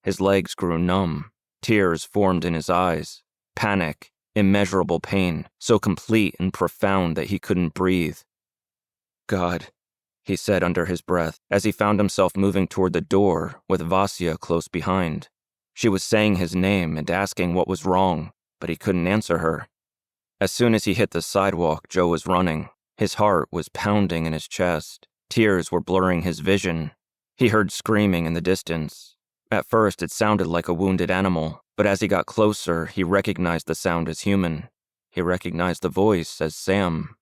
His legs grew numb, tears formed in his eyes, panic, immeasurable pain, so complete and profound that he couldn't breathe. "God," he said under his breath, as he found himself moving toward the door with Vasya close behind. She was saying his name and asking what was wrong, but he couldn't answer her. As soon as he hit the sidewalk, Joe was running. His heart was pounding in his chest. Tears were blurring his vision. He heard screaming in the distance. At first, it sounded like a wounded animal, but as he got closer, he recognized the sound as human. He recognized the voice as Sam.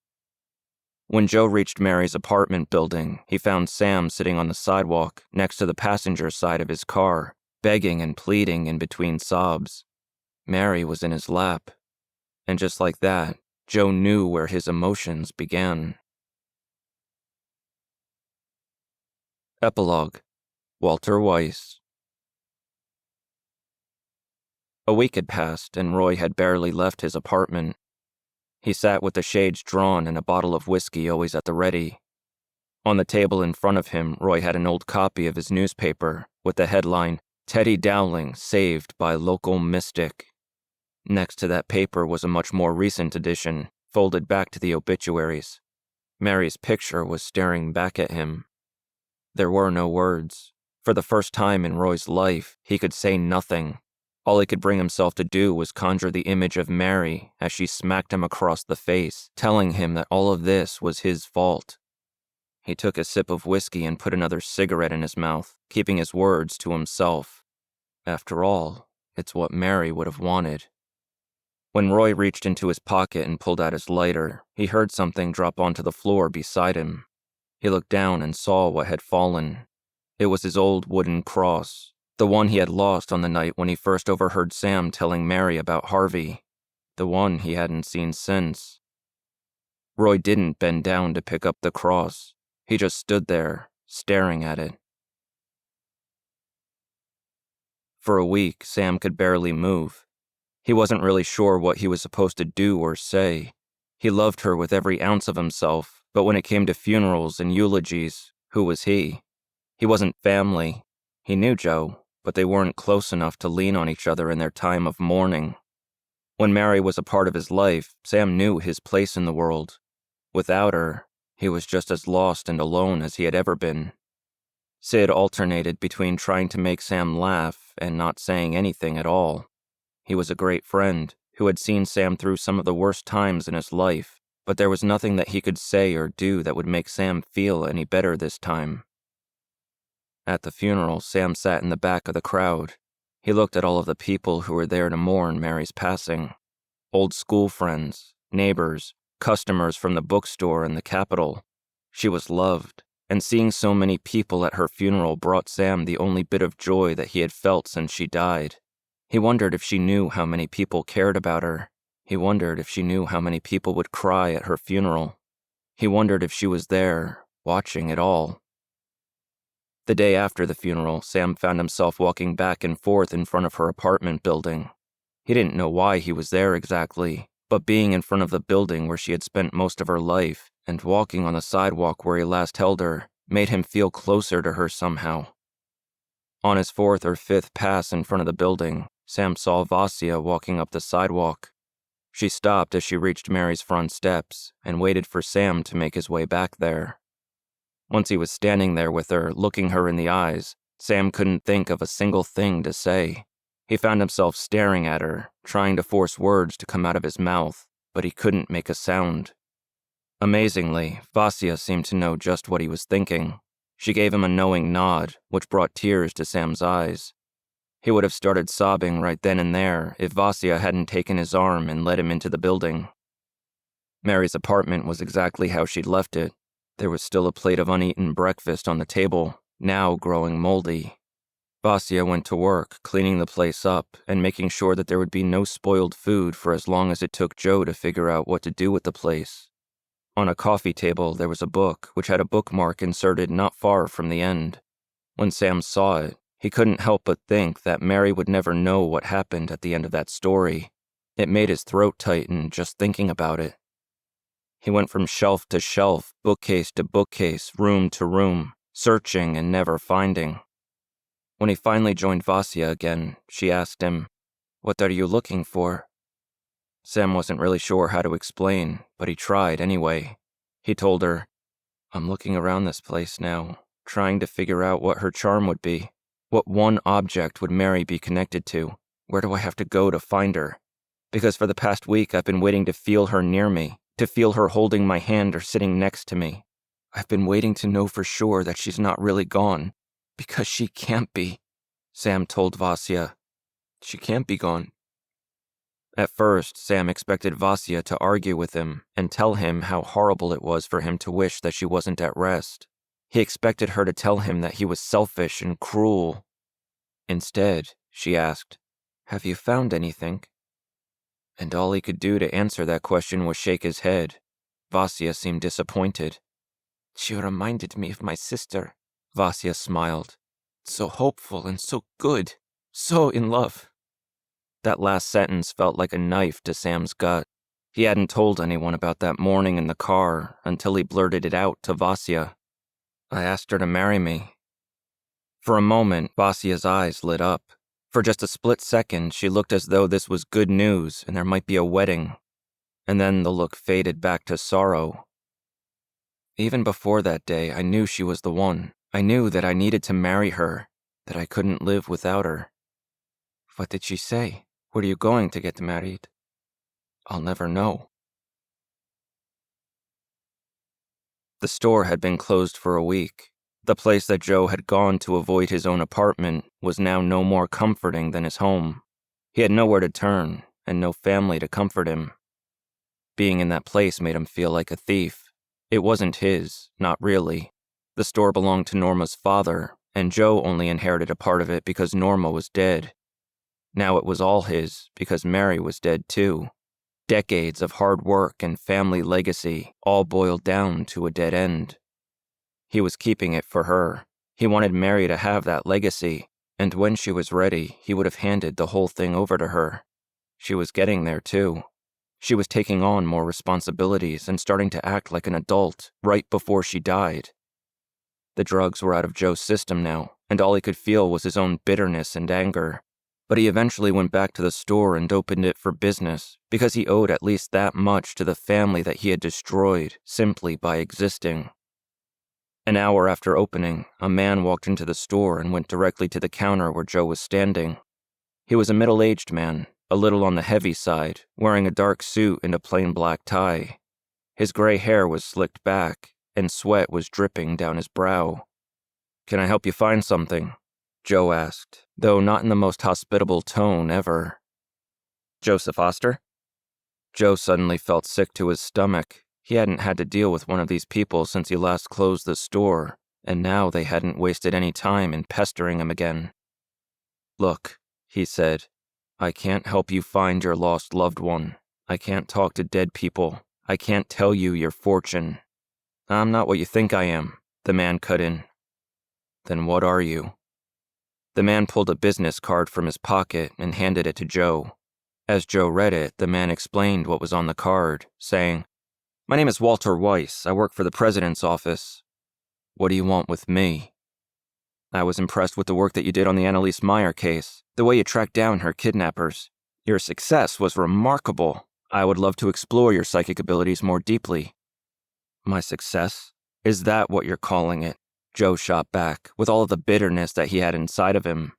When Joe reached Mary's apartment building, he found Sam sitting on the sidewalk next to the passenger side of his car, begging and pleading in between sobs. Mary was in his lap. And just like that, Joe knew where his emotions began. Epilogue. Walter Weiss. A week had passed, and Roy had barely left his apartment. He sat with the shades drawn and a bottle of whiskey always at the ready. On the table in front of him, Roy had an old copy of his newspaper with the headline, "Teddy Dowling Saved by Local Mystic." Next to that paper was a much more recent edition, folded back to the obituaries. Mary's picture was staring back at him. There were no words. For the first time in Roy's life, he could say nothing. All he could bring himself to do was conjure the image of Mary as she smacked him across the face, telling him that all of this was his fault. He took a sip of whiskey and put another cigarette in his mouth, keeping his words to himself. After all, it's what Mary would have wanted. When Roy reached into his pocket and pulled out his lighter, he heard something drop onto the floor beside him. He looked down and saw what had fallen. It was his old wooden cross, the one he had lost on the night when he first overheard Sam telling Mary about Harvey, the one he hadn't seen since. Roy didn't bend down to pick up the cross. He just stood there, staring at it. For a week, Sam could barely move. He wasn't really sure what he was supposed to do or say. He loved her with every ounce of himself, but when it came to funerals and eulogies, who was he? He wasn't family. He knew Joe, but they weren't close enough to lean on each other in their time of mourning. When Mary was a part of his life, Sam knew his place in the world. Without her, he was just as lost and alone as he had ever been. Sid alternated between trying to make Sam laugh and not saying anything at all. He was a great friend who had seen Sam through some of the worst times in his life, but there was nothing that he could say or do that would make Sam feel any better this time. At the funeral, Sam sat in the back of the crowd. He looked at all of the people who were there to mourn Mary's passing. Old school friends, neighbors, customers from the bookstore and the Capitol. She was loved, and seeing so many people at her funeral brought Sam the only bit of joy that he had felt since she died. He wondered if she knew how many people cared about her. He wondered if she knew how many people would cry at her funeral. He wondered if she was there, watching it all. The day after the funeral, Sam found himself walking back and forth in front of her apartment building. He didn't know why he was there exactly, but being in front of the building where she had spent most of her life and walking on the sidewalk where he last held her made him feel closer to her somehow. On his fourth or fifth pass in front of the building, Sam saw Vasya walking up the sidewalk. She stopped as she reached Mary's front steps and waited for Sam to make his way back there. Once he was standing there with her, looking her in the eyes, Sam couldn't think of a single thing to say. He found himself staring at her, trying to force words to come out of his mouth, but he couldn't make a sound. Amazingly, Vasya seemed to know just what he was thinking. She gave him a knowing nod, which brought tears to Sam's eyes. He would have started sobbing right then and there if Vasya hadn't taken his arm and led him into the building. Mary's apartment was exactly how she'd left it. There was still a plate of uneaten breakfast on the table, now growing moldy. Vasya went to work, cleaning the place up and making sure that there would be no spoiled food for as long as it took Joe to figure out what to do with the place. On a coffee table, there was a book which had a bookmark inserted not far from the end. When Sam saw it, he couldn't help but think that Mary would never know what happened at the end of that story. It made his throat tighten just thinking about it. He went from shelf to shelf, bookcase to bookcase, room to room, searching and never finding. When he finally joined Vasya again, she asked him, "What are you looking for?" Sam wasn't really sure how to explain, but he tried anyway. He told her, "I'm looking around this place now, trying to figure out what her charm would be. What one object would Mary be connected to? Where do I have to go to find her? Because for the past week I've been waiting to feel her near me, to feel her holding my hand or sitting next to me. I've been waiting to know for sure that she's not really gone. Because she can't be," Sam told Vasya. "She can't be gone." At first, Sam expected Vasya to argue with him and tell him how horrible it was for him to wish that she wasn't at rest. He expected her to tell him that he was selfish and cruel. Instead, she asked, "Have you found anything?" And all he could do to answer that question was shake his head. Vasya seemed disappointed. "She reminded me of my sister," Vasya smiled. "So hopeful and so good, so in love." That last sentence felt like a knife to Sam's gut. He hadn't told anyone about that morning in the car until he blurted it out to Vasya. "I asked her to marry me." For a moment, Vasya's eyes lit up. For just a split second, she looked as though this was good news and there might be a wedding. And then the look faded back to sorrow. "Even before that day, I knew she was the one. I knew that I needed to marry her, that I couldn't live without her." "What did she say? Were you going to get married?" "I'll never know." The store had been closed for a week. The place that Joe had gone to avoid his own apartment was now no more comforting than his home. He had nowhere to turn, and no family to comfort him. Being in that place made him feel like a thief. It wasn't his, not really. The store belonged to Norma's father, and Joe only inherited a part of it because Norma was dead. Now it was all his because Mary was dead too. Decades of hard work and family legacy all boiled down to a dead end. He was keeping it for her. He wanted Mary to have that legacy, and when she was ready, he would have handed the whole thing over to her. She was getting there too. She was taking on more responsibilities and starting to act like an adult right before she died. The drugs were out of Joe's system now, and all he could feel was his own bitterness and anger. But he eventually went back to the store and opened it for business because he owed at least that much to the family that he had destroyed simply by existing. An hour after opening, a man walked into the store and went directly to the counter where Joe was standing. He was a middle-aged man, a little on the heavy side, wearing a dark suit and a plain black tie. His gray hair was slicked back, and sweat was dripping down his brow. "Can I help you find something?" Joe asked, though not in the most hospitable tone ever. "Joseph Oster?" Joe suddenly felt sick to his stomach. He hadn't had to deal with one of these people since he last closed the store, and now they hadn't wasted any time in pestering him again. "Look," he said, "I can't help you find your lost loved one. I can't talk to dead people. I can't tell you your fortune. I'm not what you think I am, the man cut in. Then what are you? The man pulled a business card from his pocket and handed it to Joe. As Joe read it, the man explained what was on the card, saying, "My name is Walter Weiss. I work for the president's office. What do you want with me?" "I was impressed with the work that you did on the Annalise Meyer case, the way you tracked down her kidnappers. Your success was remarkable. I would love to explore your psychic abilities more deeply." "My success? Is that what you're calling it?" Joe shot back, with all of the bitterness that he had inside of him.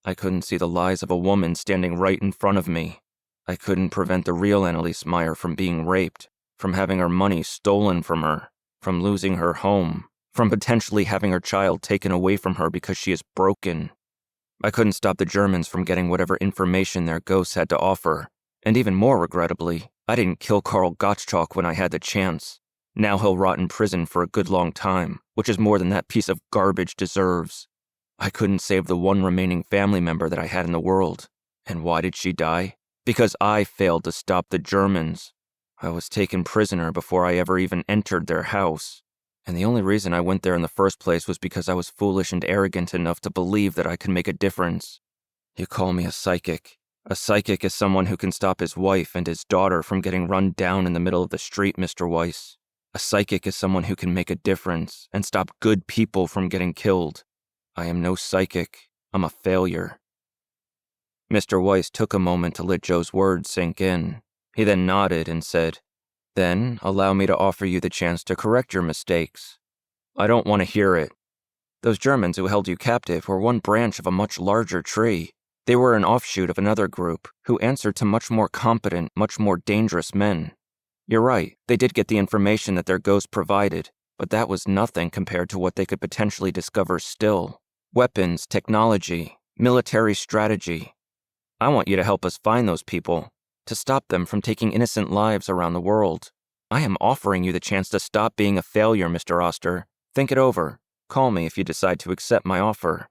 "I couldn't see the lies of a woman standing right in front of me. I couldn't prevent the real Annalise Meyer from being raped, from having her money stolen from her, from losing her home, from potentially having her child taken away from her because she is broken. I couldn't stop the Germans from getting whatever information their ghosts had to offer. And even more regrettably, I didn't kill Karl Gottschalk when I had the chance. Now he'll rot in prison for a good long time, which is more than that piece of garbage deserves. I couldn't save the one remaining family member that I had in the world. And why did she die? Because I failed to stop the Germans. I was taken prisoner before I ever even entered their house. And the only reason I went there in the first place was because I was foolish and arrogant enough to believe that I could make a difference. You call me a psychic. A psychic is someone who can stop his wife and his daughter from getting run down in the middle of the street, Mr. Weiss. A psychic is someone who can make a difference and stop good people from getting killed. I am no psychic. I'm a failure." Mr. Weiss took a moment to let Joe's words sink in. He then nodded and said, "Then allow me to offer you the chance to correct your mistakes." "I don't want to hear it. Those Germans who held you captive were one branch of a much larger tree. They were an offshoot of another group who answered to much more competent, much more dangerous men. You're right, they did get the information that their ghost provided, but that was nothing compared to what they could potentially discover still. Weapons, technology, military strategy. I want you to help us find those people, to stop them from taking innocent lives around the world. I am offering you the chance to stop being a failure, Mr. Oster. Think it over. Call me if you decide to accept my offer."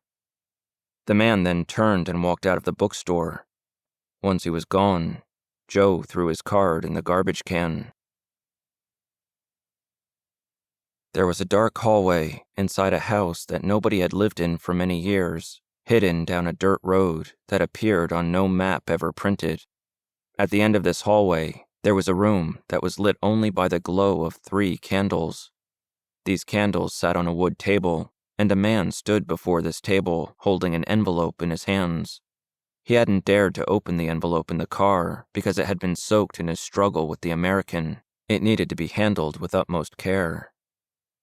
The man then turned and walked out of the bookstore. Once he was gone, Joe threw his card in the garbage can. There was a dark hallway inside a house that nobody had lived in for many years, hidden down a dirt road that appeared on no map ever printed. At the end of this hallway, there was a room that was lit only by the glow of 3 candles. These candles sat on a wood table, and a man stood before this table holding an envelope in his hands. He hadn't dared to open the envelope in the car because it had been soaked in his struggle with the American. It needed to be handled with utmost care.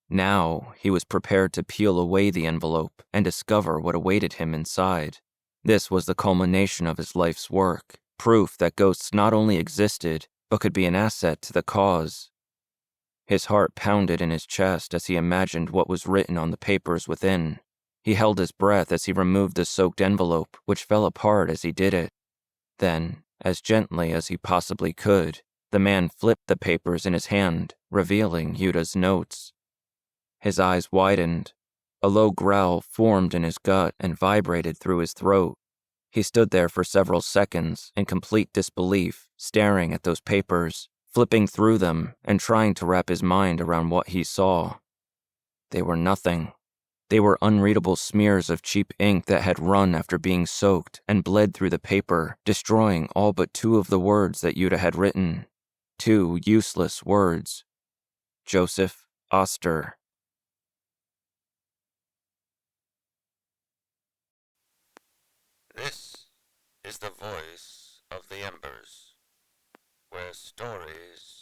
Now, he was prepared to peel away the envelope and discover what awaited him inside. This was the culmination of his life's work, proof that ghosts not only existed, but could be an asset to the cause. His heart pounded in his chest as he imagined what was written on the papers within. He held his breath as he removed the soaked envelope, which fell apart as he did it. Then, as gently as he possibly could, the man flipped the papers in his hand, revealing Yuta's notes. His eyes widened. A low growl formed in his gut and vibrated through his throat. He stood there for several seconds in complete disbelief, staring at those papers, flipping through them and trying to wrap his mind around what he saw. They were nothing. They were unreadable smears of cheap ink that had run after being soaked and bled through the paper, destroying all but 2 of the words that Yuta had written. 2 useless words. Joseph Oster. This is the voice of the Embers, where stories